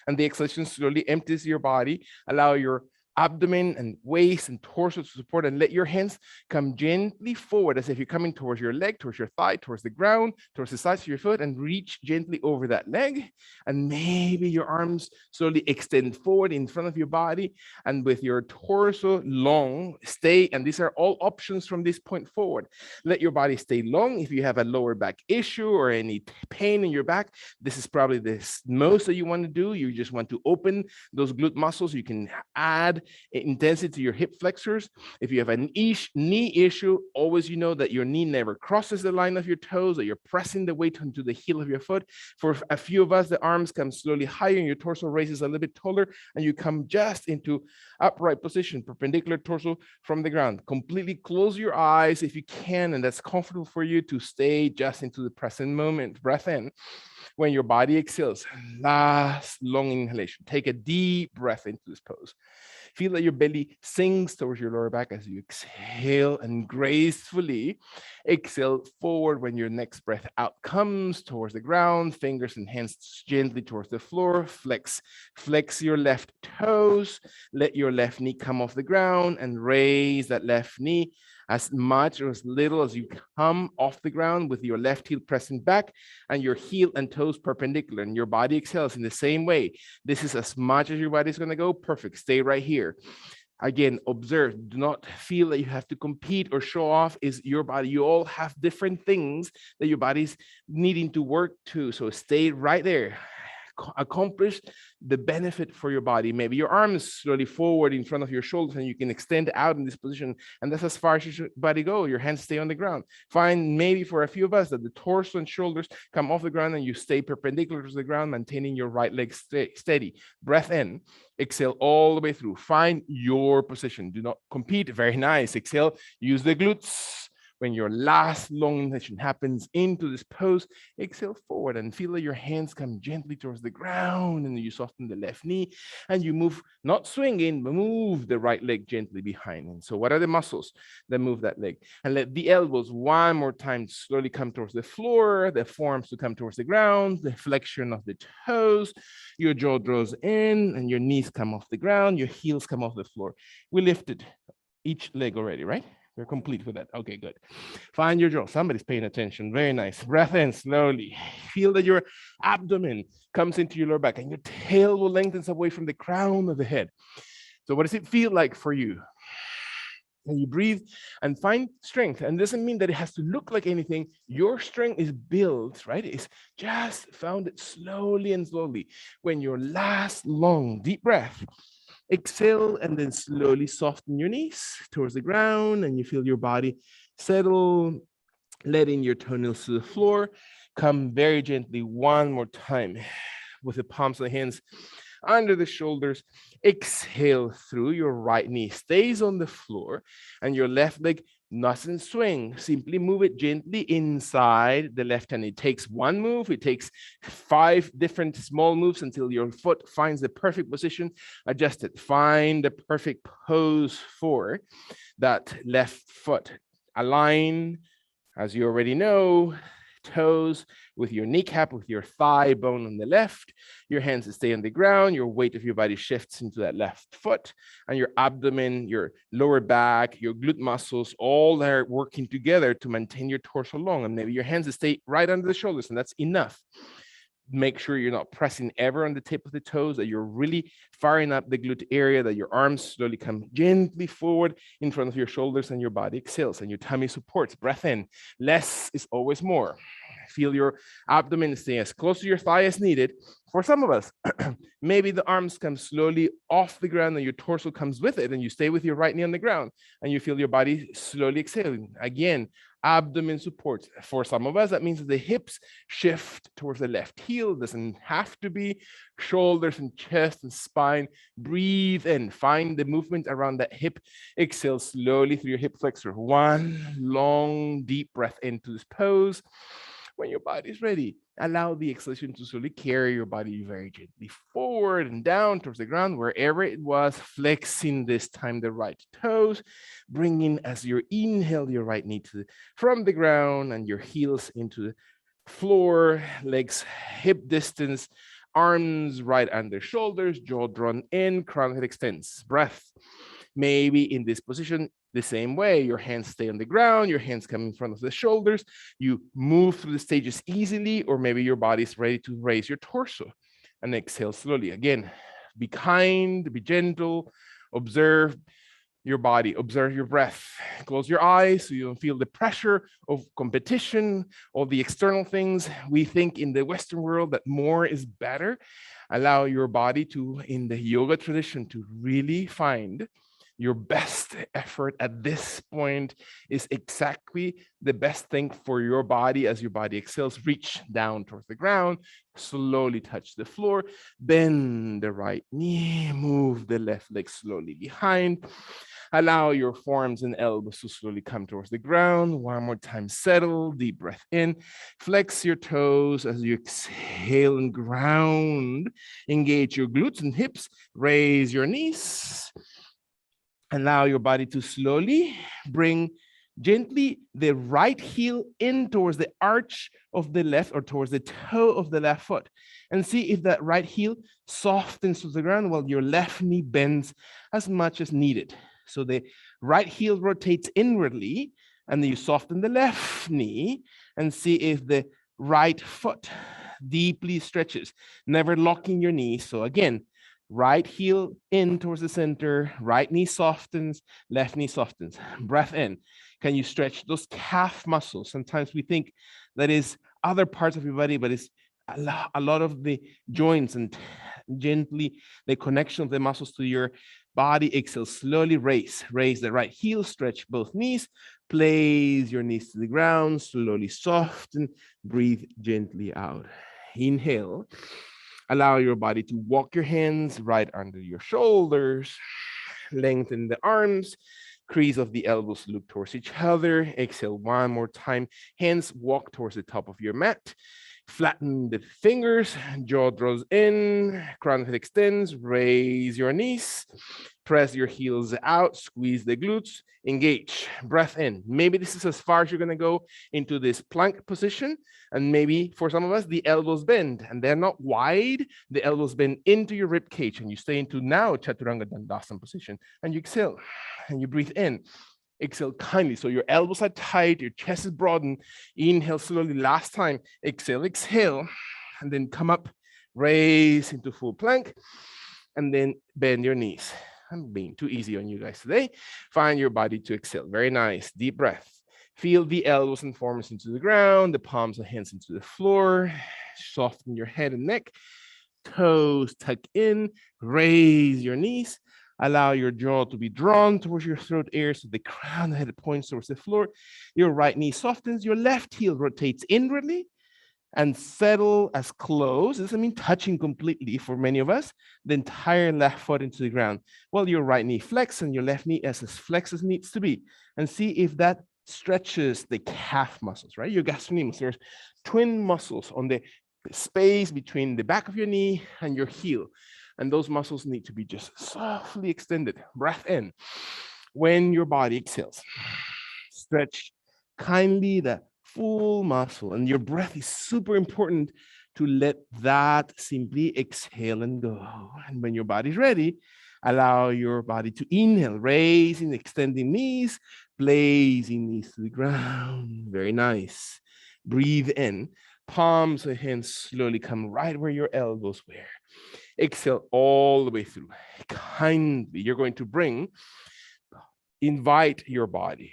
Speaker 1: and the exhalation slowly empties your body. Allow your abdomen and waist and torso to support, and let your hands come gently forward as if you're coming towards your leg, towards your thigh, towards the ground, towards the sides of your foot, and reach gently over that leg. And maybe your arms slowly extend forward in front of your body, and with your torso long, stay, and these are all options from this point forward. Let your body stay long. If you have a lower back issue or any pain in your back, this is probably the most that you want to do. You just want to open those glute muscles. You can add intensity to your hip flexors. If you have a knee issue, always know that your knee never crosses the line of your toes, that you're pressing the weight onto the heel of your foot. For a few of us, the arms come slowly higher and your torso raises a little bit taller, and you come just into upright position, perpendicular torso from the ground. Completely close your eyes if you can, and that's comfortable for you to stay just into the present moment. Breath in. When your body exhales, last long inhalation. Take a deep breath into this pose. Feel that your belly sinks towards your lower back as you exhale, and gracefully exhale forward when your next breath out comes towards the ground. Fingers and hands gently towards the floor. Flex your left toes. Let your left knee come off the ground, and raise that left knee as much or as little as you come off the ground, with your left heel pressing back and your heel and toes perpendicular, and your body exhales in the same way. This is as much as your body's going to go. Perfect. Stay right here. Again, observe. Do not feel that you have to compete or show off. Is your body. You all have different things that your body's needing to work to. So stay right there. accomplish the benefit for your body. Maybe your arms slowly forward in front of your shoulders and you can extend out in this position. And that's as far as your body go. Your hands stay on the ground. Find maybe for a few of us that the torso and shoulders come off the ground and you stay perpendicular to the ground, maintaining your right leg steady. Breath in, exhale all the way through. Find your position. Do not compete. Very nice. Exhale, use the glutes. When your last long inhalation happens into this pose, exhale forward and feel that your hands come gently towards the ground, and you soften the left knee and you move, not swinging, but move the right leg gently behind. And so what are the muscles that move that leg? And let the elbows one more time slowly come towards the floor, the forearms to come towards the ground, the flexion of the toes, your jaw draws in and your knees come off the ground, your heels come off the floor. We lifted each leg already, right? We're complete with that. Okay, good. Find your jaw. Somebody's paying attention. Very nice. Breath in slowly. Feel that your abdomen comes into your lower back and your tail will lengthen away from the crown of the head. So what does it feel like for you? And you breathe and find strength. And it doesn't mean that it has to look like anything. Your strength is built, right? It's just found it slowly and slowly. When your last long deep breath, exhale and then slowly soften your knees towards the ground and you feel your body settle, letting your toenails to the floor. Come very gently one more time with the palms of the hands under the shoulders. Exhale through. Your right knee stays on the floor and your left leg doesn't swing. Simply move it gently inside the left hand. It takes one move. It takes 5 different small moves until your foot finds the perfect position. Adjust it. Find the perfect pose for that left foot. Align, as you already know, toes with your kneecap, with your thigh bone on the left. Your hands stay on the ground. Your weight of your body shifts into that left foot, and your abdomen, your lower back, your glute muscles, all are working together to maintain your torso long. And maybe your hands stay right under the shoulders, and that's enough. Make sure you're not pressing ever on the tip of the toes, that you're really firing up the glute area, that your arms slowly come gently forward in front of your shoulders and your body exhales and your tummy supports. Breath in. Less is always more. Feel your abdomen stay as close to your thigh as needed. For some of us, maybe the arms come slowly off the ground and your torso comes with it, and you stay with your right knee on the ground and you feel your body slowly exhaling. Again, abdomen supports. For some of us, that means that the hips shift towards the left heel. It doesn't have to be. Shoulders and chest and spine. Breathe in. Find the movement around that hip. Exhale slowly through your hip flexor. One long, deep breath into this pose. When your body is ready, allow the exhalation to slowly carry your body very gently forward and down towards the ground, wherever it was, flexing this time the right toes, bringing as you inhale your right knee from the ground and your heels into the floor, legs hip distance, arms right under shoulders, jaw drawn in, crown head extends. Breath. Maybe in this position, the same way, your hands stay on the ground, your hands come in front of the shoulders, you move through the stages easily, or maybe your body's ready to raise your torso and exhale slowly. Again, be kind, be gentle, observe your body, observe your breath. Close your eyes so you don't feel the pressure of competition, all the external things. We think in the Western world that more is better. Allow your body to, in the yoga tradition, to really find your best effort at this point is exactly the best thing for your body. As your body exhales, reach down towards the ground, slowly touch the floor, bend the right knee, move the left leg slowly behind. Allow your forearms and elbows to slowly come towards the ground. One more time, settle, deep breath in. Flex your toes as you exhale and ground. Engage your glutes and hips. Raise your knees. Allow your body to slowly bring gently the right heel in towards the arch of the left, or towards the toe of the left foot, and see if that right heel softens to the ground while your left knee bends as much as needed. So the right heel rotates inwardly, and then you soften the left knee and see if the right foot deeply stretches, never locking your knee. So again, right heel in towards the center, right knee softens, left knee softens. Breath in. Can you stretch those calf muscles? Sometimes we think that is other parts of your body, but it's a lot of the joints and gently the connection of the muscles to your body. Exhale, slowly raise the right heel, stretch both knees, place your knees to the ground, slowly soften, breathe gently out. Inhale, allow your body to walk your hands right under your shoulders, lengthen the arms, crease of the elbows look towards each other. Exhale one more time, hands walk towards the top of your mat. Flatten the fingers, jaw draws in, crown of head extends, raise your knees, press your heels out, squeeze the glutes, engage, breath in. Maybe this is as far as you're gonna go into this plank position. And maybe for some of us, the elbows bend and they're not wide. The elbows bend into your rib cage and you stay into now Chaturanga Dandasana position and you exhale and you breathe in. Exhale kindly. So your elbows are tight, your chest is broadened. Inhale slowly. Last time. Exhale, exhale. And then come up, raise into full plank. And then bend your knees. I'm being too easy on you guys today. Find your body to exhale. Very nice. Deep breath. Feel the elbows and forearms into the ground, the palms and hands into the floor. Soften your head and neck. Toes tuck in. Raise your knees. Allow your jaw to be drawn towards your throat area so the crown of the head points towards the floor. Your right knee softens. Your left heel rotates inwardly and settle as close. It doesn't mean touching completely for many of us. The entire left foot into the ground. Well, your right knee flex and your left knee as flexed as needs to be. And see if that stretches the calf muscles, right? Your gastrocnemius. There's twin muscles on the space between the back of your knee and your heel. And those muscles need to be just softly extended. Breath in. When your body exhales, stretch kindly the full muscle. And your breath is super important to let that simply exhale and go. And when your body's ready, allow your body to inhale, raising, extending knees, placing knees to the ground. Very nice. Breathe in. Palms of hands slowly come right where your elbows were. Exhale all the way through. Kindly, you're going to invite your body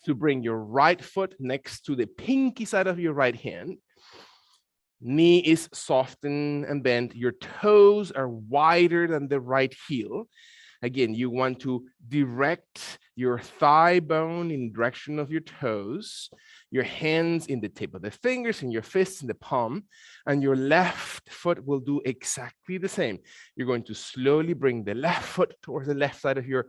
Speaker 1: to bring your right foot next to the pinky side of your right hand. Knee is softened and bent. Your toes are wider than the right heel. Again, you want to direct your thigh bone in direction of your toes, your hands in the tip of the fingers and your fists in the palm, and your left foot will do exactly the same. You're going to slowly bring the left foot towards the left side of your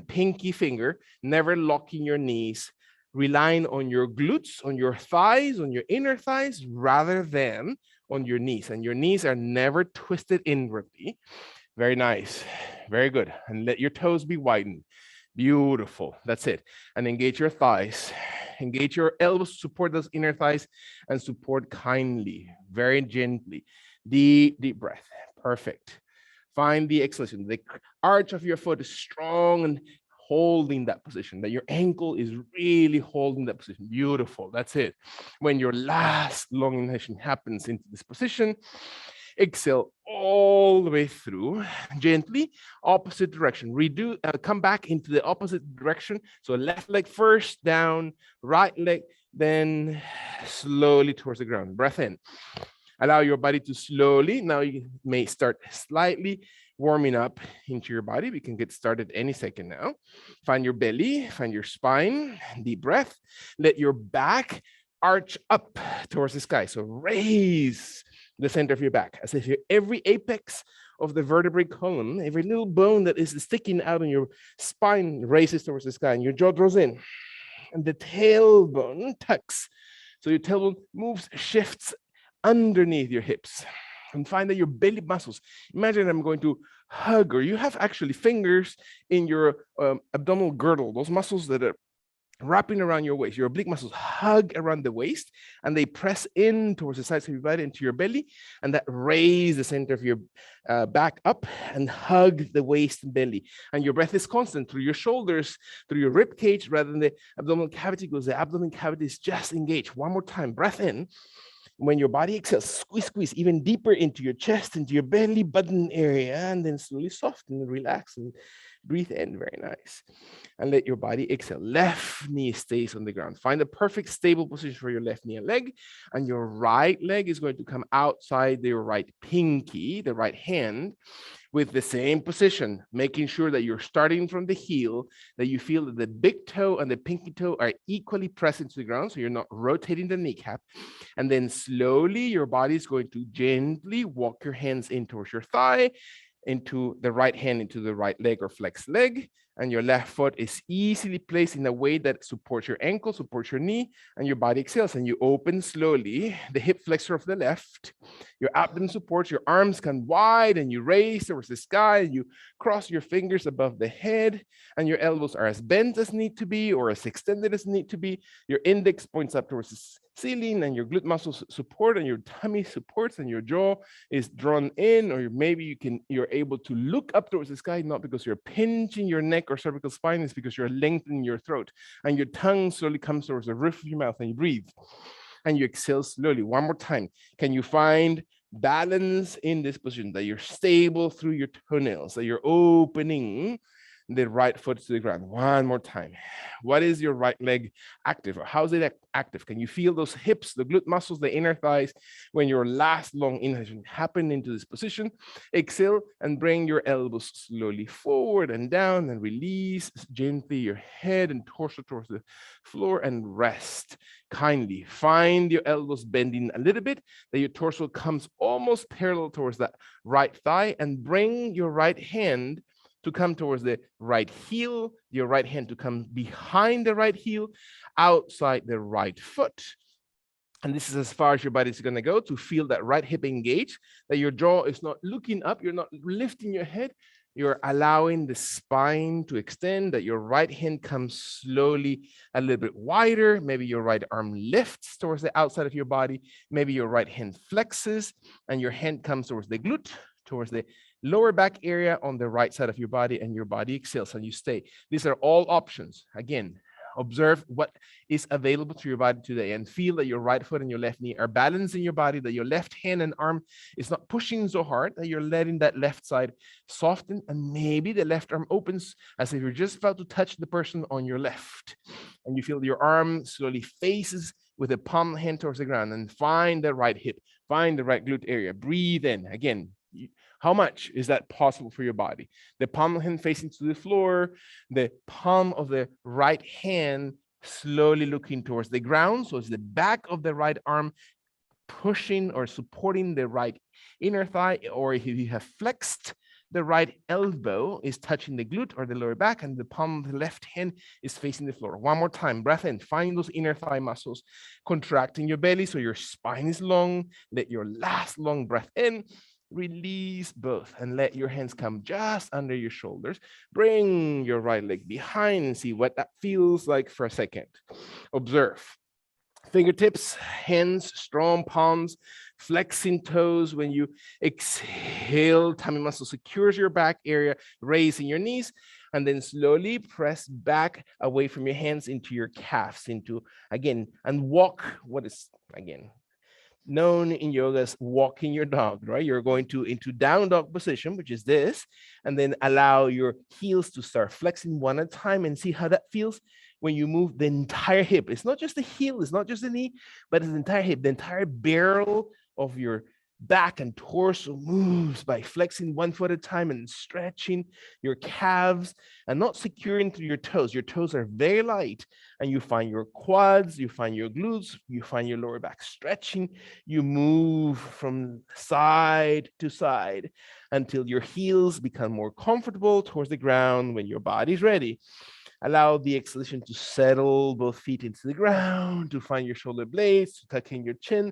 Speaker 1: pinky finger, never locking your knees, relying on your glutes, on your thighs, on your inner thighs, rather than on your knees. And your knees are never twisted inwardly. Very nice. Very good. And let your toes be widened. Beautiful. That's it. And engage your thighs. Engage your elbows to support those inner thighs and support kindly, very gently. Deep, deep breath. Perfect. Find the exhalation. The arch of your foot is strong and holding that position, that your ankle is really holding that position. Beautiful. That's it. When your last long inhalation happens into this position, exhale all the way through, gently, opposite direction. Come back into the opposite direction. So left leg first, down, right leg, then slowly towards the ground. Breath in. Allow your body to slowly, now you may start slightly warming up into your body. We can get started any second now. Find your belly, find your spine, deep breath. Let your back arch up towards the sky. So raise the center of your back, as if every apex of the vertebrae column, every little bone that is sticking out on your spine raises towards the sky, and your jaw draws in, and the tailbone tucks. So your tailbone moves, shifts underneath your hips, and find that your belly muscles, imagine I'm going to hug, or you have actually fingers in your abdominal girdle, those muscles that are wrapping around your waist. Your oblique muscles hug around the waist and they press in towards the sides of your body into your belly, and that raise the center of your back up and hug the waist and belly. And your breath is constant through your shoulders, through your rib cage, rather than the abdominal cavity, because the abdominal cavity is just engaged. One more time, breath in. When your body exhales, squeeze even deeper into your chest, into your belly button area, and then slowly soften and relax and Breathe in, very nice. And let your body exhale. Left knee stays on the ground. Find a perfect stable position for your left knee and leg. And your right leg is going to come outside your right pinky, the right hand, with the same position, making sure that you're starting from the heel, that you feel that the big toe and the pinky toe are equally present to the ground, so you're not rotating the kneecap. And then slowly, your body is going to gently walk your hands in towards your thigh, into the right hand, into the right leg or flex leg, and your left foot is easily placed in a way that supports your ankle, supports your knee, and your body exhales. And you open slowly the hip flexor of the left. Your abdomen supports, your arms come wide, and you raise towards the sky. You cross your fingers above the head, and your elbows are as bent as need to be or as extended as need to be. Your index points up towards the ceiling, and your glute muscles support, and your tummy supports, and your jaw is drawn in, or maybe you're able to look up towards the sky, not because you're pinching your neck or cervical spine, it's because you're lengthening your throat, and your tongue slowly comes towards the roof of your mouth, and you breathe, and you exhale slowly. One more time. Can you find balance in this position, that you're stable through your toenails, that you're opening the right foot to the ground? One more time. What is your right leg active? Or how is it active? Can you feel those hips, the glute muscles, the inner thighs when your last long inhalation happen into this position? Exhale and bring your elbows slowly forward and down, and release gently your head and torso towards the floor, and rest. Kindly find your elbows bending a little bit, that your torso comes almost parallel towards that right thigh, and bring your right hand to come towards the right heel, your right hand to come behind the right heel, outside the right foot. And this is as far as your body is going to go, to feel that right hip engage, that your jaw is not looking up, you're not lifting your head, you're allowing the spine to extend, that your right hand comes slowly a little bit wider. Maybe your right arm lifts towards the outside of your body. Maybe your right hand flexes and your hand comes towards the glute, towards the lower back area on the right side of your body, and your body exhales and you stay. These are all options. Again, observe what is available to your body today, and feel that your right foot and your left knee are balancing your body, that your left hand and arm is not pushing so hard, that you're letting that left side soften, and maybe the left arm opens as if you're just about to touch the person on your left, and you feel your arm slowly faces with the palm hand towards the ground, and find the right hip, find the right glute area. Breathe in. Again, how much is that possible for your body? The palm of the hand facing to the floor, the palm of the right hand slowly looking towards the ground. So it's the back of the right arm pushing or supporting the right inner thigh, or if you have flexed, the right elbow is touching the glute or the lower back, and the palm of the left hand is facing the floor. One more time, breath in, find those inner thigh muscles contracting your belly so your spine is long. Let your last long breath in. Release both and let your hands come just under your shoulders. Bring your right leg behind and see what that feels like for a second. Observe. Fingertips, hands, strong palms, flexing toes. When you exhale, tummy muscle secures your back area, raising your knees, and then slowly press back away from your hands into your calves, into, again, and walk what is, again, known in yoga as walking your dog, right? You're going to into down dog position, which is this, and then allow your heels to start flexing one at a time, and see how that feels when you move the entire hip. It's not just the heel, it's not just the knee, but it's the entire hip, the entire barrel of your back and torso moves by flexing one foot at a time and stretching your calves and not securing through your toes. Your toes are very light, and you find your quads, you find your glutes, you find your lower back stretching. You move from side to side until your heels become more comfortable towards the ground. When your body's ready, allow the exhalation to settle both feet into the ground, to find your shoulder blades, to tuck in your chin.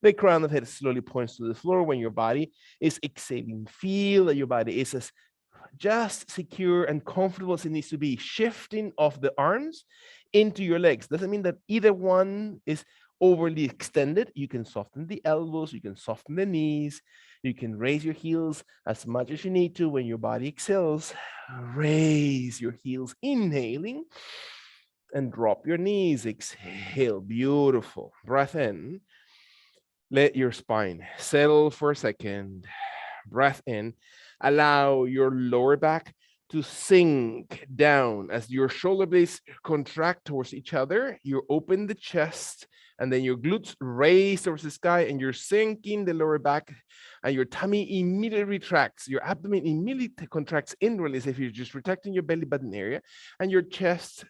Speaker 1: The crown of the head slowly points to the floor. When your body is exhaling, feel that your body is as just secure and comfortable as it needs to be. Shifting of the arms into your legs doesn't mean that either one is overly extended. You can soften the elbows, you can soften the knees, you can raise your heels as much as you need to. When your body exhales, raise your heels, inhaling, and drop your knees. Exhale. Beautiful. Breath in. Let your spine settle for a second. Breath in. Allow your lower back to sink down as your shoulder blades contract towards each other. You open the chest, and then your glutes raise towards the sky, and you're sinking the lower back, and your tummy immediately retracts. Your abdomen immediately contracts inwardly as if you're just retracting your belly button area, and your chest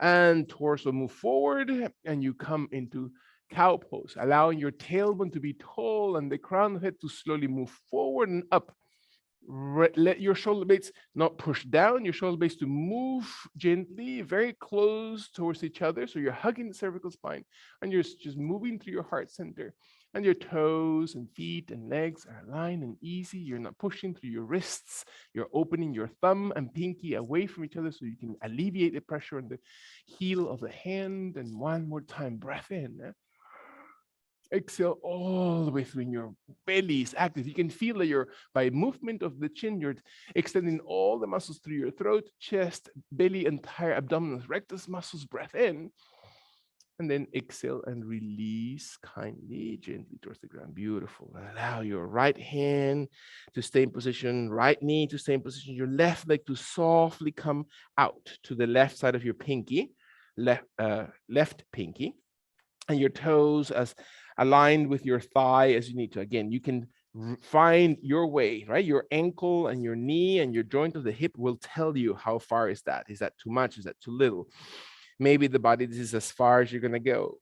Speaker 1: and torso move forward, and you come into cow pose, allowing your tailbone to be tall and the crown of the head to slowly move forward and up. Let your shoulder blades not push down, your shoulder blades to move gently, very close towards each other. So you're hugging the cervical spine, and you're just moving through your heart center. And your toes and feet and legs are aligned and easy. You're not pushing through your wrists. You're opening your thumb and pinky away from each other so you can alleviate the pressure on the heel of the hand. And one more time, breath in. Exhale all the way through, and your belly is active. You can feel that you're, by movement of the chin, you're extending all the muscles through your throat, chest, belly, entire abdominal rectus muscles. Breath in, and then exhale and release kindly, gently towards the ground. Beautiful. Allow your right hand to stay in position, right knee to stay in position, your left leg to softly come out to the left side of your pinky, left pinky, and your toes as aligned with your thigh as you need to. Again, you can find your way, right? Your ankle and your knee and your joint of the hip will tell you how far is that. Is that too much? Is that too little? Maybe the body, this is as far as you're going to go.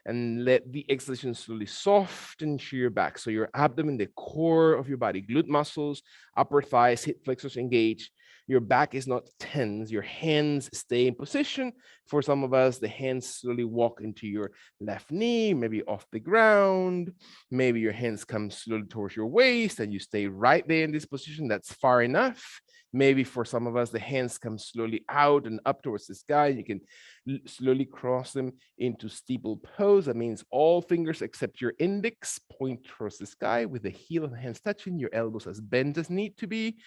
Speaker 1: And let the exhalation slowly soften to your back. So your abdomen, the core of your body, glute muscles, upper thighs, hip flexors engage. Your back is not tense. Your hands stay in position. For some of us, the hands slowly walk into your left knee, maybe off the ground. Maybe your hands come slowly towards your waist and you stay right there in this position. That's far enough. Maybe for some of us, the hands come slowly out and up towards the sky. You can slowly cross them into steeple pose. That means all fingers except your index point towards the sky with the heel of the hands touching, your elbows as bent as need to be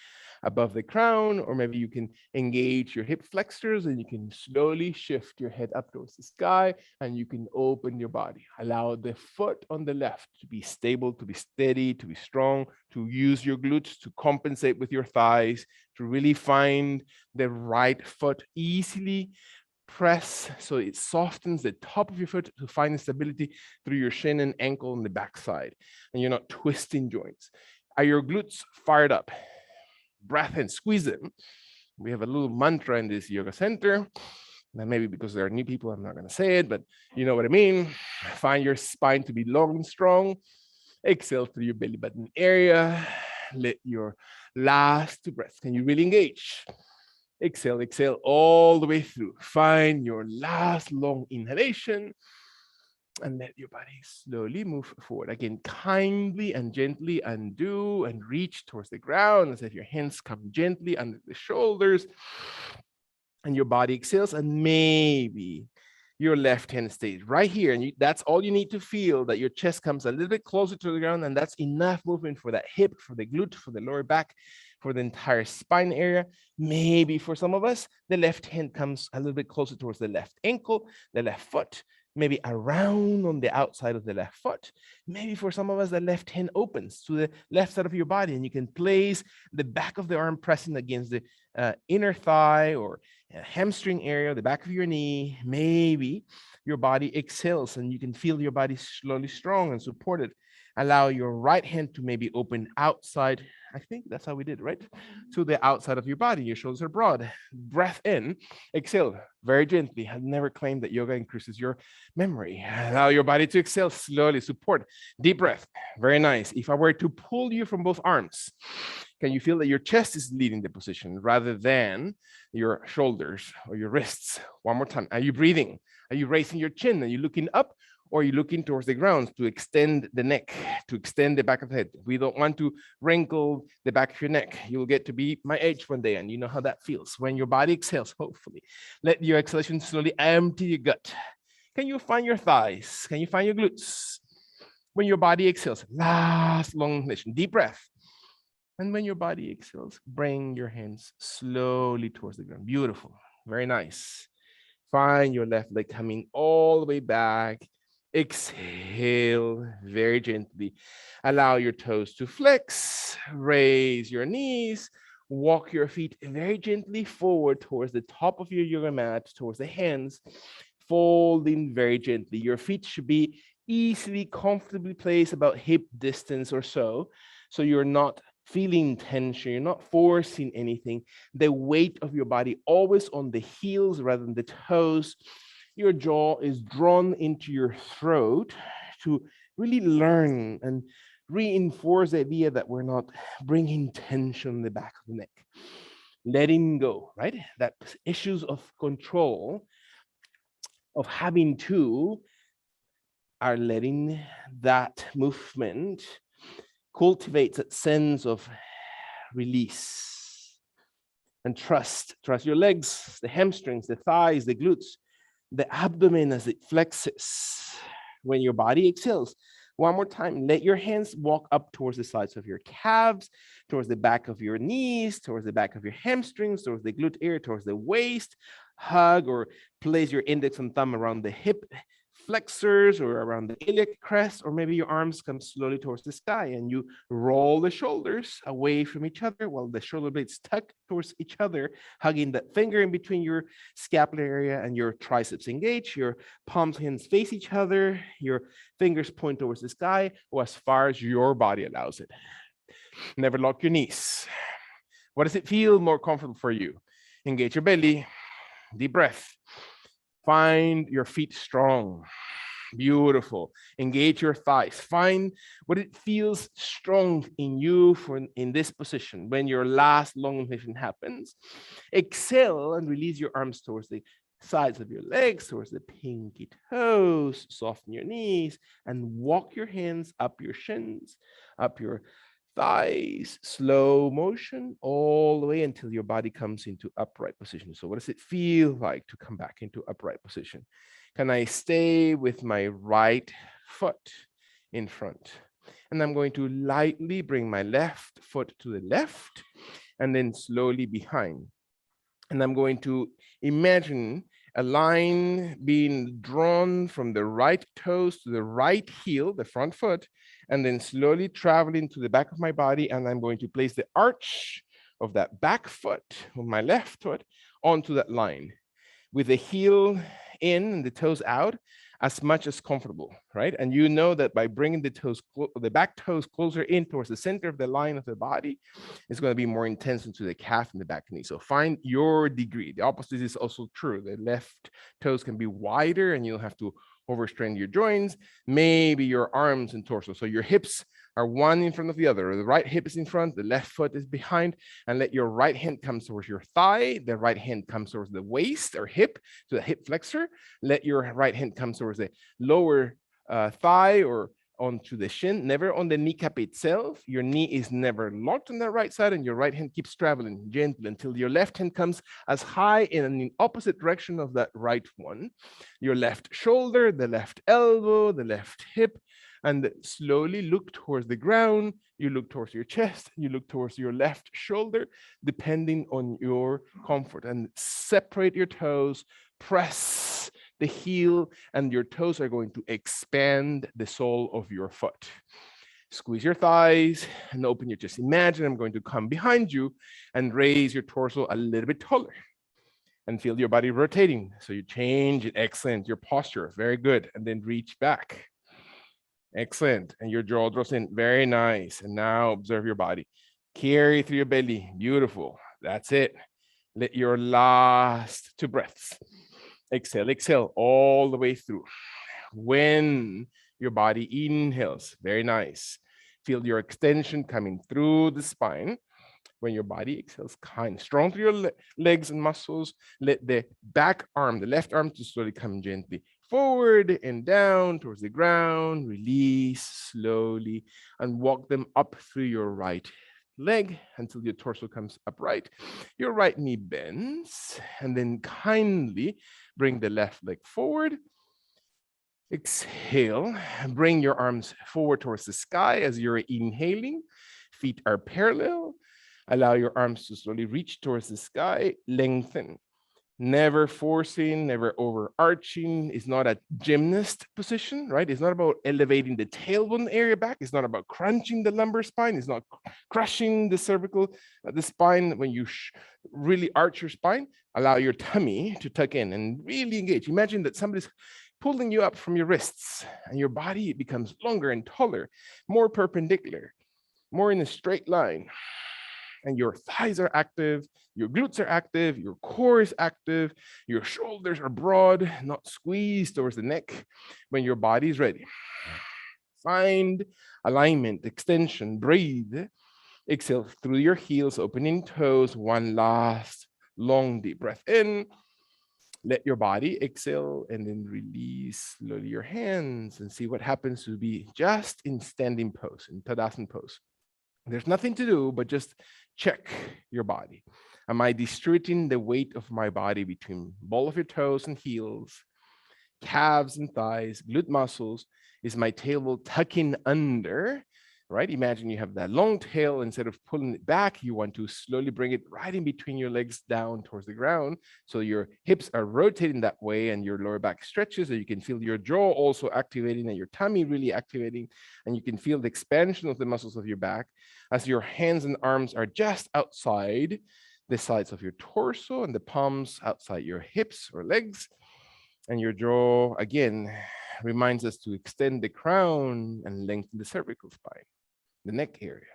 Speaker 1: above the crown. Or maybe you can engage your hip flexors and you can slowly shift your head up towards the sky, and you can open your body. Allow the foot on the left to be stable, to be steady, to be strong, to use your glutes to compensate with your thighs, to really find the right foot. Easily press so it softens the top of your foot to find stability through your shin and ankle on the backside, and you're not twisting joints. Are your glutes fired up? Breath in, squeeze them. We have a little mantra in this yoga center. Now, maybe because there are new people, I'm not going to say it, but you know what I mean. Find your spine to be long and strong. Exhale through your belly button area. Let your last two breaths. Can you really engage? Exhale, exhale all the way through. Find your last long inhalation and let your body slowly move forward. Again, kindly and gently undo and reach towards the ground as if your hands come gently under the shoulders and your body exhales, and maybe your left hand stays right here. And that's all you need to feel, that your chest comes a little bit closer to the ground, and that's enough movement for that hip, for the glute, for the lower back, for the entire spine area. Maybe for some of us, the left hand comes a little bit closer towards the left ankle, the left foot, maybe around on the outside of the left foot. Maybe for some of us, the left hand opens to the left side of your body, and you can place the back of the arm pressing against the inner thigh or hamstring area, the back of your knee. Maybe your body exhales and you can feel your body slowly strong and supported. Allow your right hand to maybe open outside. I think that's how we did, right? To the outside of your body. Your shoulders are broad. Breath in, exhale very gently. I've never claimed that yoga increases your memory. Allow your body to exhale slowly. Support. Deep breath. Very nice. If I were to pull you from both arms, can you feel that your chest is leading the position rather than your shoulders or your wrists? One more time. Are you breathing? Are you raising your chin? Are you looking up? Or are you looking towards the ground to extend the neck, to extend the back of the head? We don't want to wrinkle the back of your neck. You'll get to be my age one day, and you know how that feels. When your body exhales, hopefully, let your exhalation slowly empty your gut. Can you find your thighs? Can you find your glutes? When your body exhales, last long inhalation, deep breath. And when your body exhales, bring your hands slowly towards the ground. Beautiful, very nice. Find your left leg coming all the way back. Exhale very gently. Allow your toes to flex. Raise your knees. Walk your feet very gently forward towards the top of your yoga mat, towards the hands, folding very gently. Your feet should be easily, comfortably placed about hip distance or so. So you're not feeling tension, you're not forcing anything. The weight of your body always on the heels rather than the toes. Your jaw is drawn into your throat to really learn and reinforce the idea that we're not bringing tension in the back of the neck. Letting go, right? That issues of control, of having to, are letting that movement cultivate that sense of release and trust. Trust your legs, the hamstrings, the thighs, the glutes, the abdomen as it flexes. When your body exhales, one more time, let your hands walk up towards the sides of your calves, towards the back of your knees, towards the back of your hamstrings, towards the glute area, towards the waist. Hug or place your index and thumb around the hip flexors or around the iliac crest, or maybe your arms come slowly towards the sky and you roll the shoulders away from each other while the shoulder blades tuck towards each other, hugging that finger in between your scapular area and your triceps engage. Your palms, hands face each other, your fingers point towards the sky or as far as your body allows it. Never lock your knees. What does it feel more comfortable for you? Engage your belly, deep breath. Find your feet strong. Beautiful. Engage your thighs. Find what it feels strong in you for in this position. When your last long inhalation happens, exhale and release your arms towards the sides of your legs, towards the pinky toes. Soften your knees and walk your hands up your shins, up your thighs, slow motion all the way until your body comes into upright position. So what does it feel like to come back into upright position? Can I stay with my right foot in front? And I'm going to lightly bring my left foot to the left and then slowly behind. And I'm going to imagine a line being drawn from the right toes to the right heel, the front foot, and then slowly traveling to the back of my body. And I'm going to place the arch of that back foot, of my left foot, onto that line with the heel in and the toes out as much as comfortable, right? And you know that by bringing the toes, the back toes closer in towards the center of the line of the body, it's going to be more intense into the calf and the back knee. So find your degree. The opposite is also true. The left toes can be wider and you'll have to overstrain your joints, maybe your arms and torso. So your hips are one in front of the other. The right hip is in front, the left foot is behind, and let your right hand come towards your thigh. The right hand comes towards the waist or hip, to the hip flexor. Let your right hand come towards the lower thigh or onto the shin, never on the kneecap itself. Your knee is never locked on the right side, and your right hand keeps traveling gently until your left hand comes as high in the opposite direction of that right one. Your left shoulder, the left elbow, the left hip, and slowly look towards the ground. You look towards your chest, you look towards your left shoulder, depending on your comfort, and separate your toes, press the heel, and your toes are going to expand the sole of your foot. Squeeze your thighs and open your chest. Imagine I'm going to come behind you and raise your torso a little bit taller and feel your body rotating. So you change it. Excellent. Your posture, very good. And then reach back. Excellent. And your jaw draws in. Very nice. And now observe your body. Carry through your belly. Beautiful. That's it. Let your last 2 breaths. Exhale, exhale all the way through. When your body inhales, very nice. Feel your extension coming through the spine. When your body exhales, kind strong through your legs and muscles. Let the back arm, the left arm, to slowly come gently forward and down towards the ground. Release slowly and walk them up through your right leg until your torso comes upright. Your right knee bends, and then kindly bring the left leg forward. Exhale, bring your arms forward towards the sky as you're inhaling. Feet are parallel. Allow your arms to slowly reach towards the sky, lengthen. Never forcing, never overarching. It's not a gymnast position, right? It's not about elevating the tailbone area back. It's not about crunching the lumbar spine. It's not crushing the cervical, the spine. When you really arch your spine, allow your tummy to tuck in and really engage. Imagine that somebody's pulling you up from your wrists and your body becomes longer and taller, more perpendicular, more in a straight line, and your thighs are active, your glutes are active, your core is active, your shoulders are broad, not squeezed towards the neck. When your body is ready, find alignment, extension, breathe, exhale through your heels, opening toes. One last long deep breath in. Let your body exhale and then release slowly your hands and see what happens to be just in standing pose, in Tadasana pose. There's nothing to do, but just check your body. Am I distributing the weight of my body between ball of your toes and heels, calves and thighs, glute muscles? Is my tail tucking under, right? Imagine you have that long tail. Instead of pulling it back, you want to slowly bring it right in between your legs down towards the ground. So your hips are rotating that way and your lower back stretches, so you can feel your jaw also activating and your tummy really activating. And you can feel the expansion of the muscles of your back as your hands and arms are just outside the sides of your torso and the palms outside your hips or legs. And your jaw, again, reminds us to extend the crown and lengthen the cervical spine, the neck area.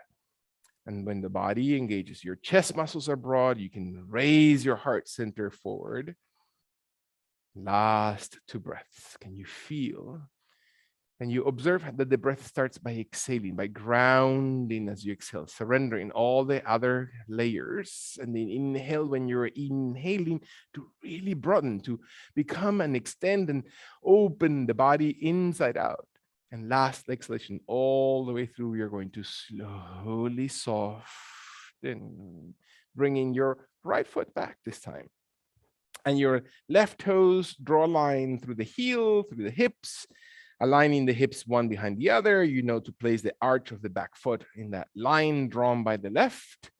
Speaker 1: And when the body engages, your chest muscles are broad, you can raise your heart center forward. Last 2 breaths. Can you feel? And you observe that the breath starts by exhaling, by grounding as you exhale, surrendering all the other layers. And then inhale when you're inhaling to really broaden, to become and extend and open the body inside out. And last exhalation, all the way through, you're going to slowly soften, bringing your right foot back this time. And your left toes draw a line through the heel, through the hips, aligning the hips one behind the other. You know to place the arch of the back foot in that line drawn by the left.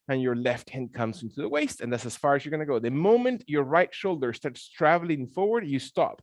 Speaker 1: And your left hand comes into the waist, and that's as far as you're going to go. The moment your right shoulder starts traveling forward, you stop.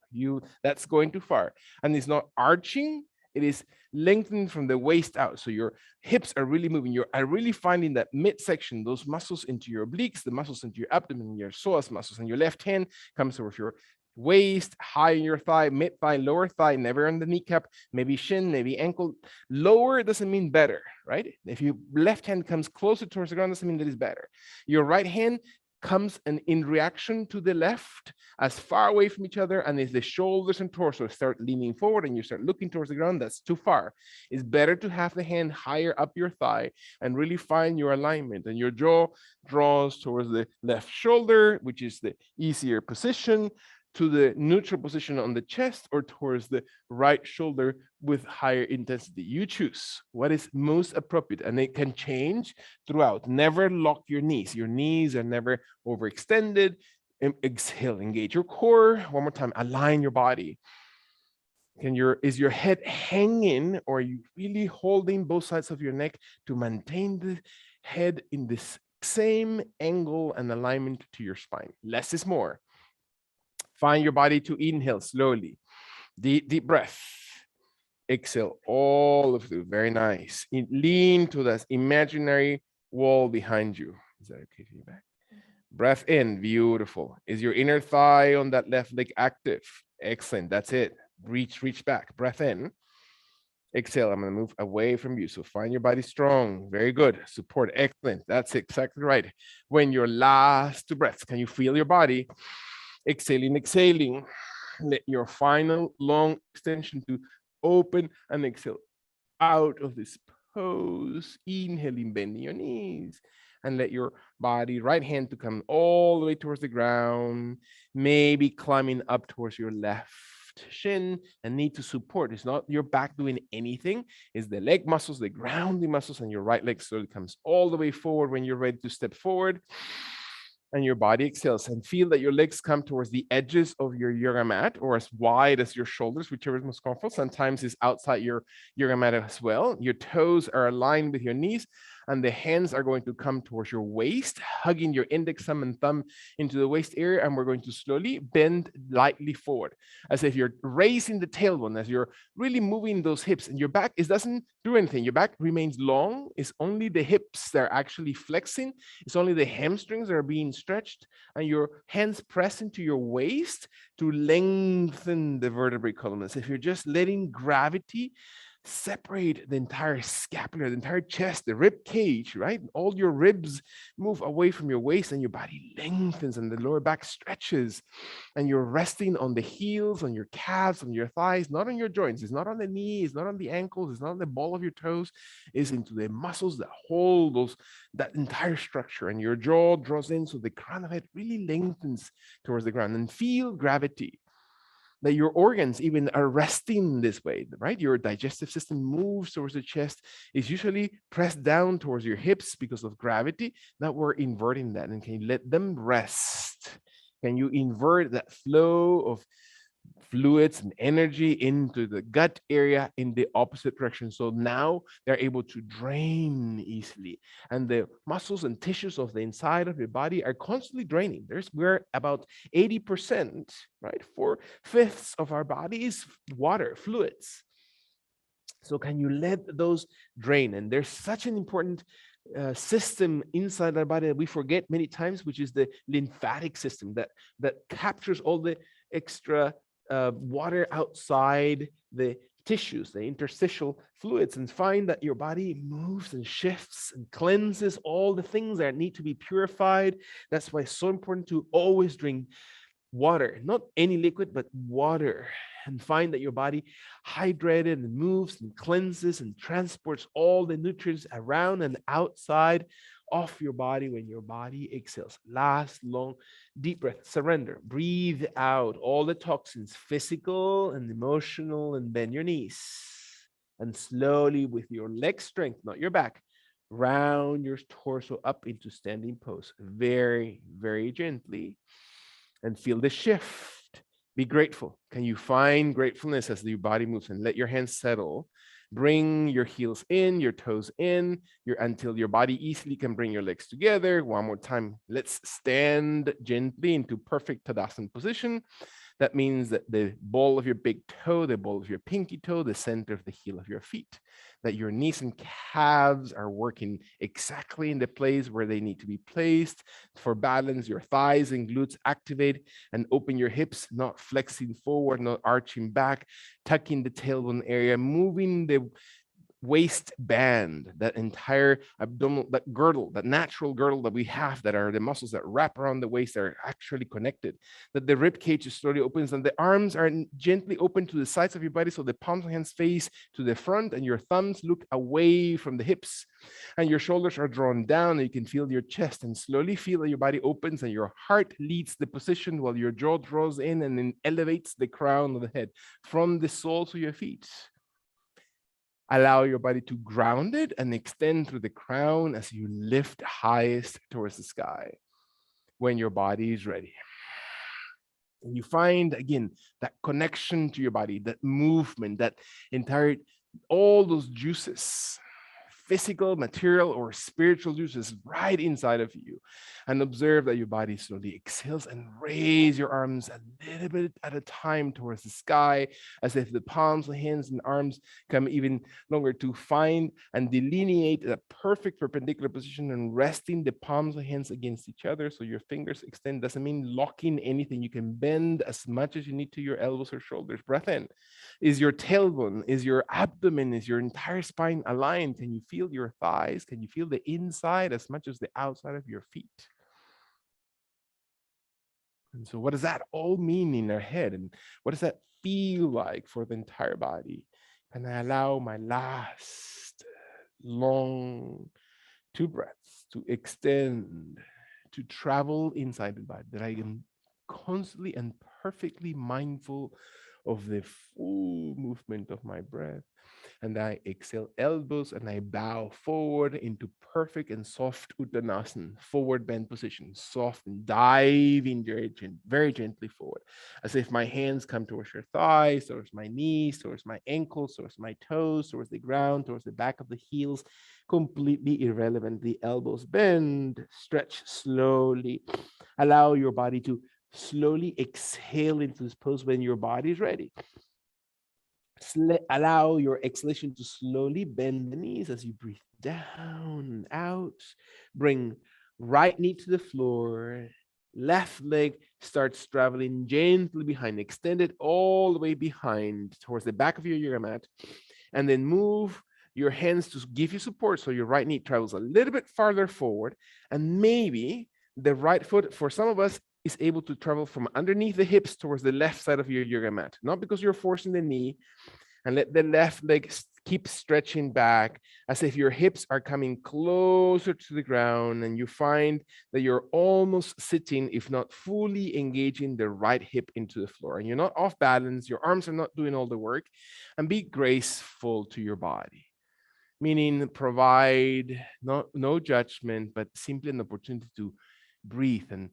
Speaker 1: That's going too far. And it's not arching, it is lengthening from the waist out. So your hips are really moving. You are really finding that midsection, those muscles into your obliques, the muscles into your abdomen, your psoas muscles, and your left hand comes over your waist, high in your thigh, mid thigh, lower thigh, never on the kneecap, maybe shin, maybe ankle. Lower doesn't mean better, right? If your left hand comes closer towards the ground, doesn't mean that it's better. Your right hand comes in reaction to the left, as far away from each other. And if the shoulders and torso start leaning forward and you start looking towards the ground, that's too far. It's better to have the hand higher up your thigh and really find your alignment. And your jaw draws towards the left shoulder, which is the easier position, to the neutral position on the chest, or towards the right shoulder with higher intensity. You choose what is most appropriate, and it can change throughout. Never lock your knees. Your knees are never overextended. Exhale, engage your core. One more time, align your body. Is your head hanging, or are you really holding both sides of your neck to maintain the head in this same angle and alignment to your spine? Less is more. Find your body to inhale slowly. Deep breath. Exhale all of you. Very nice. Lean to that imaginary wall behind you. Is that okay for you back? Breath in. Beautiful. Is your inner thigh on that left leg active? Excellent. That's it. Reach back. Breath in. Exhale. I'm going to move away from you. So find your body strong. Very good. Support. Excellent. That's exactly right. When your last 2 breaths, can you feel your body? Exhaling. Let your final long extension to open and exhale out of this pose. Inhaling, bending your knees, and let your body, right hand to come all the way towards the ground, maybe climbing up towards your left shin, and need to support. It's not your back doing anything. It's the leg muscles, the grounding muscles, and your right leg slowly comes all the way forward when you're ready to step forward. And your body exhales, and feel that your legs come towards the edges of your yoga mat, or as wide as your shoulders, whichever is most comfortable. Sometimes it's outside your yoga mat as well. Your toes are aligned with your knees, and the hands are going to come towards your waist, hugging your index thumb and thumb into the waist area, and we're going to slowly bend lightly forward, as if you're raising the tailbone, as you're really moving those hips, and your back is doesn't do anything. Your back remains long. It's only the hips that are actually flexing. It's only the hamstrings that are being stretched, and your hands press into your waist to lengthen the vertebrae column. As if you're just letting gravity separate the entire scapula, the entire chest, the rib cage, right? All your ribs move away from your waist, and your body lengthens, and the lower back stretches, and you're resting on the heels, on your calves, on your thighs, not on your joints. It's not on the knees, it's not on the ankles, it's not on the ball of your toes. It's into the muscles that hold that entire structure, and your jaw draws in, so the crown of it really lengthens towards the ground, and feel gravity, that your organs even are resting this way, right? Your digestive system moves towards the chest, is usually pressed down towards your hips because of gravity. Now we're inverting that, and can you let them rest? Can you invert that flow of fluids and energy into the gut area in the opposite direction? So now they're able to drain easily, and the muscles and tissues of the inside of your body are constantly draining. We're about 80%, right? 4/5 of our body is water, fluids. So can you let those drain? And there's such an important system inside our body that we forget many times, which is the lymphatic system that captures all the extra water outside the tissues, the interstitial fluids, and find that your body moves and shifts and cleanses all the things that need to be purified. That's why it's so important to always drink water, not any liquid, but water, and find that your body hydrated and moves and cleanses and transports all the nutrients around and outside of your body when your body exhales. Last long, deep breath, surrender, breathe out all the toxins, physical and emotional, and bend your knees. And slowly, with your leg strength, not your back, round your torso up into standing pose, very, very gently, and feel the shift. Be grateful. Can you find gratefulness as your body moves, and let your hands settle? Bring your heels in, your toes in, until your body easily can bring your legs together. One more time. Let's stand gently into perfect Tadasana position. That means that the ball of your big toe, the ball of your pinky toe, the center of the heel of your feet, that your knees and calves are working exactly in the place where they need to be placed. For balance, your thighs and glutes activate, and open your hips, not flexing forward, not arching back, tucking the tailbone area, moving the waistband, that entire abdominal, that girdle, that natural girdle that we have, that are the muscles that wrap around the waist, that are actually connected, that the rib cage slowly opens, and the arms are gently open to the sides of your body, so the palms of hands face to the front, and your thumbs look away from the hips, and your shoulders are drawn down, and you can feel your chest, and slowly feel that your body opens, and your heart leads the position while your jaw draws in and then elevates the crown of the head from the soles of your feet. Allow your body to ground it and extend through the crown as you lift highest towards the sky when your body is ready. And you find, again, that connection to your body, that movement, that entire, all those juices, physical, material, or spiritual juices right inside of you. And observe that your body slowly exhales, and raise your arms a little bit at a time towards the sky, as if the palms, the hands, and arms come even longer, to find and delineate a perfect perpendicular position, and resting the palms of hands against each other so your fingers extend. Doesn't mean locking anything. You can bend as much as you need to your elbows or shoulders. Breath in. Is your tailbone, is your abdomen, is your entire spine aligned? Can you feel your thighs? Can you feel the inside as much as the outside of your feet? And so what does that all mean in our head? And what does that feel like for the entire body? And I allow my last long 2 breaths to extend, to travel inside the body, that I am constantly and perfectly mindful of the full movement of my breath. And I exhale elbows and I bow forward into perfect and soft Uttanasana, forward bend position, soft and diving very gently forward, as if my hands come towards your thighs, towards my knees, towards my ankles, towards my toes, towards the ground, towards the back of the heels, completely irrelevant. The elbows bend, stretch slowly. Allow your body to slowly exhale into this pose when your body is ready. Allow your exhalation to slowly bend the knees as you breathe down and out. Bring right knee to the floor. Left leg starts traveling gently behind. Extend it all the way behind towards the back of your yoga mat. And then move your hands to give you support so your right knee travels a little bit farther forward. And maybe the right foot, for some of us, is able to travel from underneath the hips towards the left side of your yoga mat. Not because you're forcing the knee, and let the left leg keep stretching back as if your hips are coming closer to the ground, and you find that you're almost sitting, if not fully engaging the right hip into the floor, and you're not off balance, your arms are not doing all the work. And be graceful to your body, meaning provide no judgment, but simply an opportunity to breathe and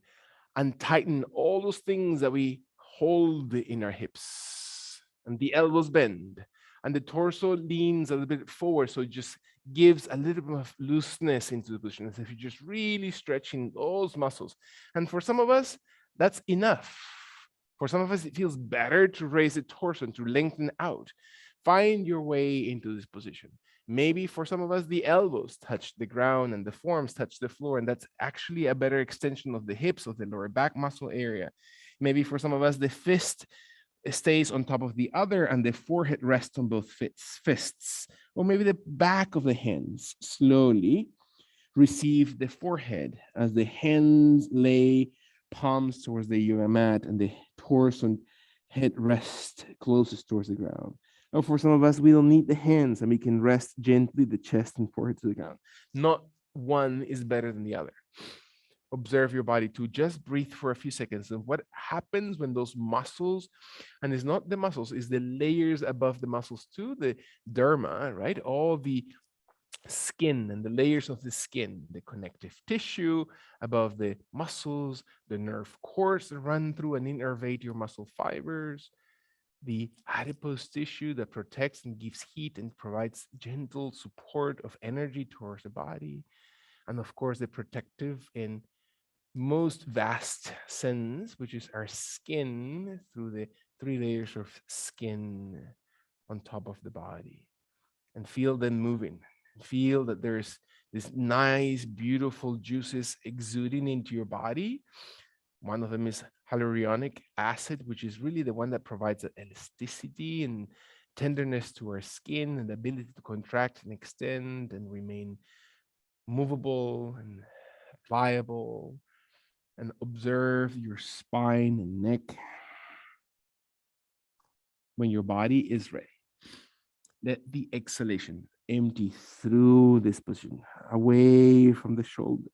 Speaker 1: untighten all those things that we hold in our hips. And the elbows bend and the torso leans a little bit forward. So it just gives a little bit of looseness into the position, as if you're just really stretching those muscles. And for some of us, that's enough. For some of us, it feels better to raise the torso and to lengthen out. Find your way into this position. Maybe for some of us, the elbows touch the ground and the forearms touch the floor, and that's actually a better extension of the hips, of the lower back muscle area. Maybe for some of us, the fist stays on top of the other and the forehead rests on both fists. Or maybe the back of the hands slowly receive the forehead as the hands lay palms towards the yoga mat and the torso and head rest closest towards the ground. Or for some of us, we don't need the hands and we can rest gently the chest and forehead to the ground. Not one is better than the other. Observe your body to just breathe for a few seconds. And what happens when those muscles, and it's not the muscles, it's the layers above the muscles too, the derma, right? All the skin and the layers of the skin, the connective tissue above the muscles, the nerve cords that run through and innervate your muscle fibers, the adipose tissue that protects and gives heat and provides gentle support of energy towards the body, and of course the protective and most vast sense, which is our skin, through the 3 layers of skin on top of the body. And feel them moving. Feel that there's this nice, beautiful juices exuding into your body. One of them is hyaluronic acid, which is really the one that provides elasticity and tenderness to our skin and the ability to contract and extend and remain movable and pliable. And observe your spine and neck when your body is ready. Let the exhalation empty through this position, away from the shoulders.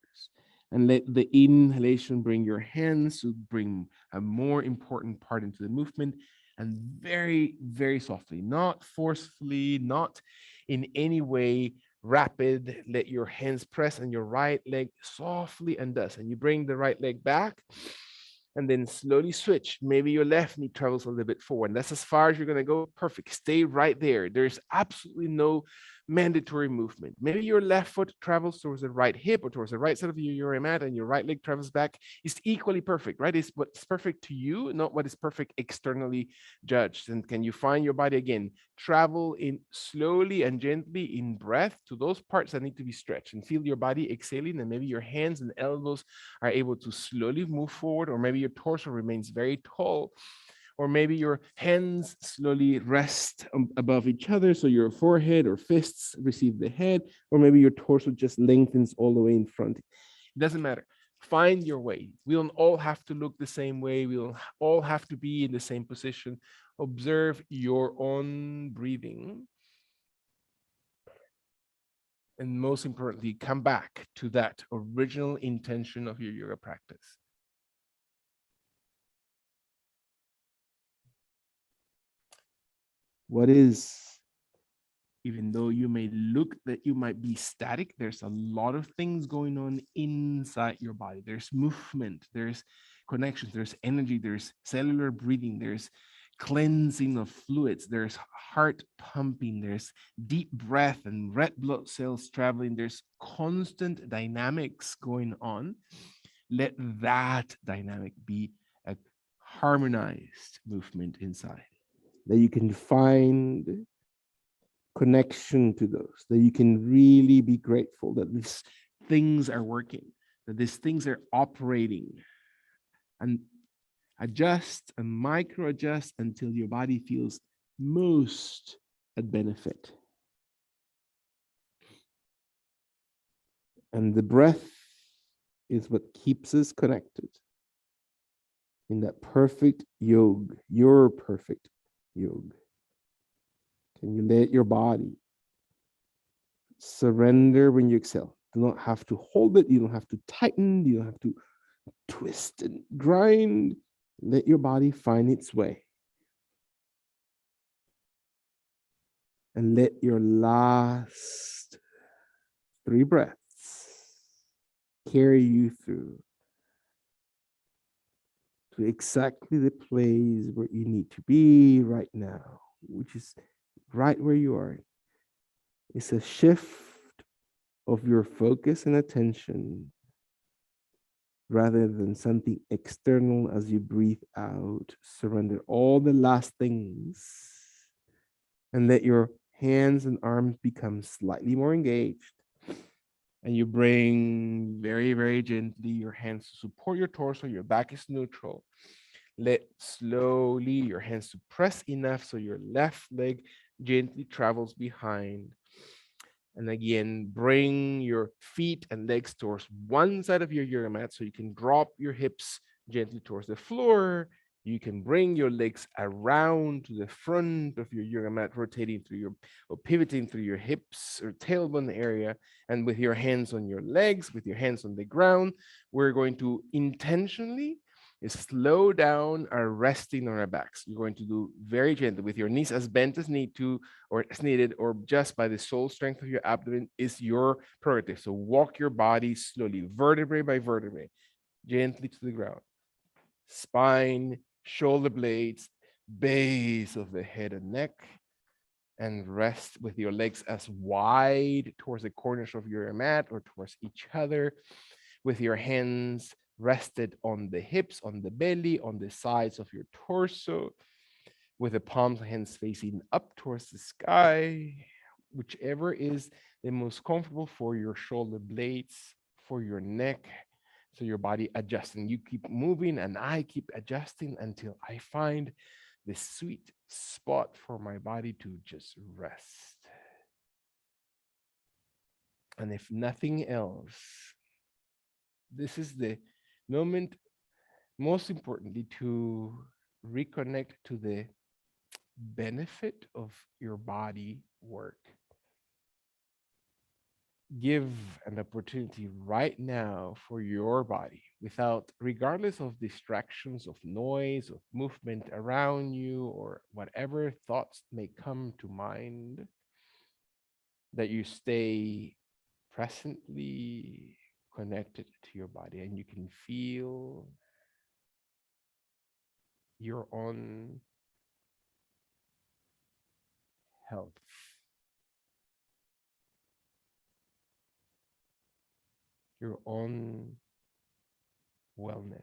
Speaker 1: And let the inhalation bring your hands to bring a more important part into the movement. And very, very softly, not forcefully, not in any way rapid, let your hands press on your right leg softly and thus. And you bring the right leg back and then slowly switch. Maybe your left knee travels a little bit forward. And that's as far as you're going to go. Perfect. Stay right there. There's absolutely no mandatory movement. Maybe your left foot travels towards the right hip or towards the right side of your yoga mat, and your right leg travels back. It's equally perfect, right? It's what's perfect to you, not what is perfect externally judged. And can you find your body again? Travel in slowly and gently in breath to those parts that need to be stretched, and feel your body exhaling, and maybe your hands and elbows are able to slowly move forward, or maybe your torso remains very tall, or maybe your hands slowly rest above each other so your forehead or fists receive the head, or maybe your torso just lengthens all the way in front. It doesn't matter. Find your way. We don't all have to look the same way. We don't all have to be in the same position. Observe your own breathing. And most importantly, come back to that original intention of your yoga practice. What is, even though you may look that you might be static, there's a lot of things going on inside your body. There's movement, there's connections, there's energy, there's cellular breathing, there's cleansing of fluids, there's heart pumping, there's deep breath and red blood cells traveling, there's constant dynamics going on. Let that dynamic be a harmonized movement inside that you can find connection to those, that you can really be grateful that these things are working, that these things are operating, and adjust and micro adjust until your body feels most at benefit. And the breath is what keeps us connected in that perfect yoga, your perfect yoga. Can you let your body surrender when you exhale? You don't have to hold it, you don't have to tighten, you don't have to twist and grind. Let your body find its way. And let your last 3 breaths carry you through to exactly the place where you need to be right now, which is right where you are. It's a shift of your focus and attention rather than something external as you breathe out. Surrender all the last things and let your hands and arms become slightly more engaged. And you bring very, very gently your hands to support your torso. Your back is neutral. Let slowly your hands to press enough so your left leg gently travels behind. And again, bring your feet and legs towards one side of your yoga mat so you can drop your hips gently towards the floor. You can bring your legs around to the front of your yoga mat, rotating through your or pivoting through your hips or tailbone area. And with your hands on your legs, with your hands on the ground, we're going to intentionally slow down our resting on our backs. You're going to do very gently with your knees as bent as need to or as needed, or just by the sole strength of your abdomen is your prerogative. So walk your body slowly, vertebrae by vertebrae, gently to the ground. Spine, shoulder blades, base of the head and neck, and rest with your legs as wide towards the corners of your mat or towards each other, with your hands rested on the hips, on the belly, on the sides of your torso, with the palms of hands facing up towards the sky, whichever is the most comfortable for your shoulder blades, for your neck, so your body adjusting. You keep moving and I keep adjusting until I find the sweet spot for my body to just rest. And if nothing else, this is the moment, most importantly, to reconnect to the benefit of your body work. Give an opportunity right now for your body without, regardless of distractions, of noise, of movement around you, or whatever thoughts may come to mind, that you stay presently connected to your body and you can feel your own health, your own wellness,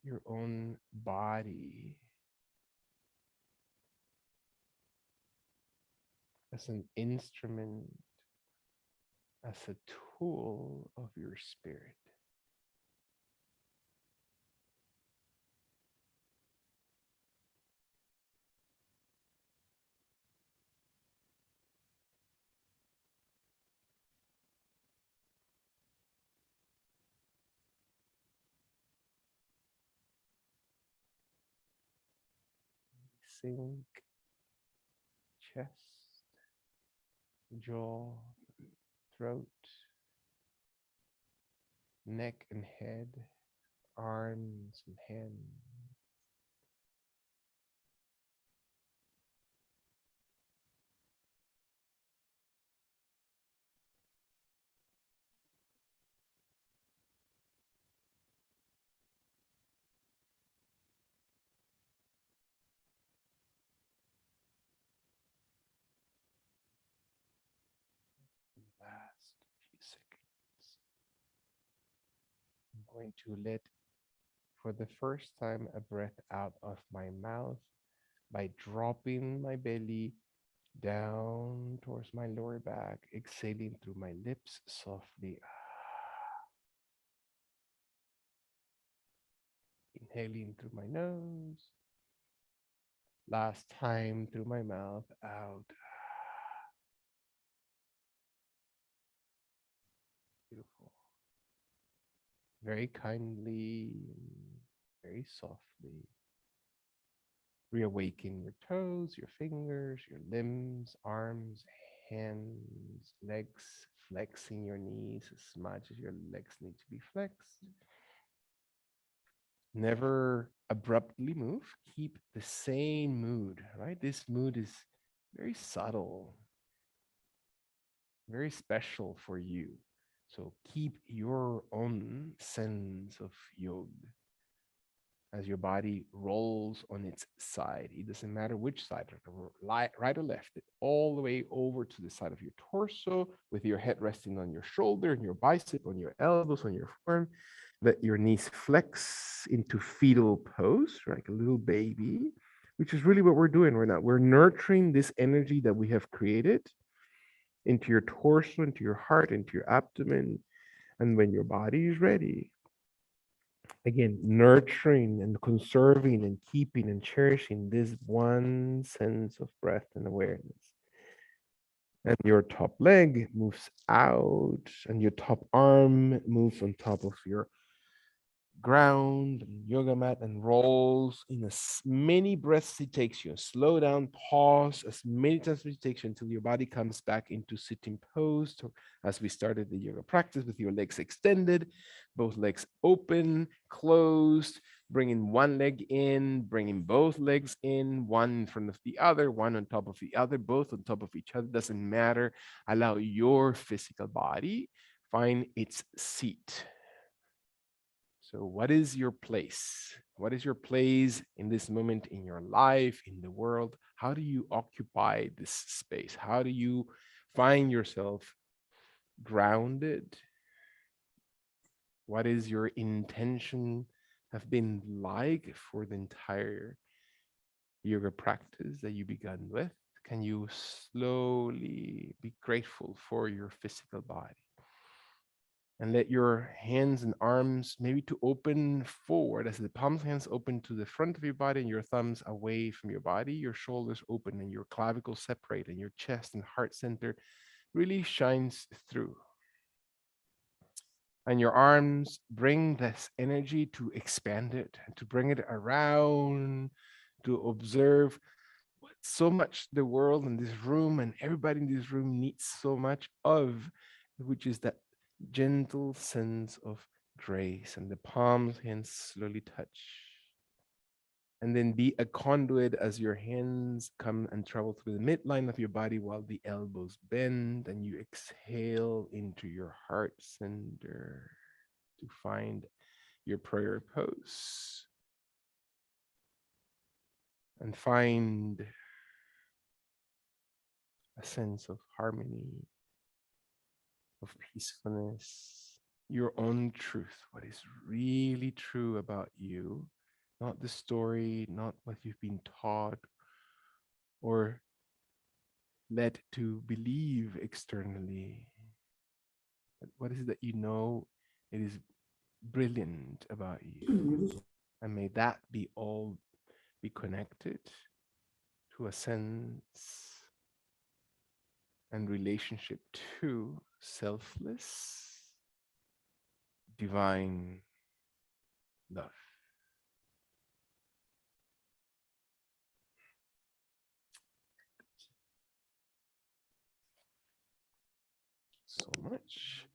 Speaker 1: your own body as an instrument, as a tool of your spirit. Sink, chest, jaw, throat, neck and head, arms and hands. Last few seconds. I'm going to let, for the first time, a breath out of my mouth by dropping my belly down towards my lower back, exhaling through my lips softly, inhaling through my nose, last time through my mouth, out. Beautiful. Very kindly, very softly. Reawaken your toes, your fingers, your limbs, arms, hands, legs, flexing your knees as much as your legs need to be flexed. Never abruptly move. Keep the same mood, right? This mood is very subtle, very special for you. So keep your own sense of yoga as your body rolls on its side. It doesn't matter which side, right or left, all the way over to the side of your torso, with your head resting on your shoulder, and your bicep, on your elbows, on your forearm. Let your knees flex into fetal pose, like a little baby, which is really what we're doing right now. We're nurturing this energy that we have created into your torso, into your heart, into your abdomen. And when your body is ready, again, nurturing and conserving and keeping and cherishing this one sense of breath and awareness. And your top leg moves out, and your top arm moves on top of your ground and yoga mat and rolls in as many breaths as it takes you. Slow down, pause as many times as it takes you until your body comes back into sitting pose. So as we started the yoga practice with your legs extended, both legs open, closed, bringing one leg in, bringing both legs in, one in front of the other, one on top of the other, both on top of each other, doesn't matter. Allow your physical body find its seat. So, what is your place? What is your place in this moment in your life, in the world? How do you occupy this space? How do you find yourself grounded? What is your intention have been like for the entire yoga practice that you began with? Can you slowly be grateful for your physical body? And let your hands and arms maybe to open forward as the palms of hands open to the front of your body and your thumbs away from your body, your shoulders open and your clavicles separate and your chest and heart center really shines through. And your arms bring this energy to expand it and to bring it around, to observe what so much the world in this room and everybody in this room needs so much of, which is that gentle sense of grace. And the palms hands slowly touch. And then be a conduit as your hands come and travel through the midline of your body while the elbows bend and you exhale into your heart center to find your prayer pose. And find a sense of harmony, of peacefulness, your own truth, what is really true about you, not the story, not what you've been taught or led to believe externally. But what is it that you know it is brilliant about you? And may that be all be connected to a sense and relationship to selfless, divine love. so much.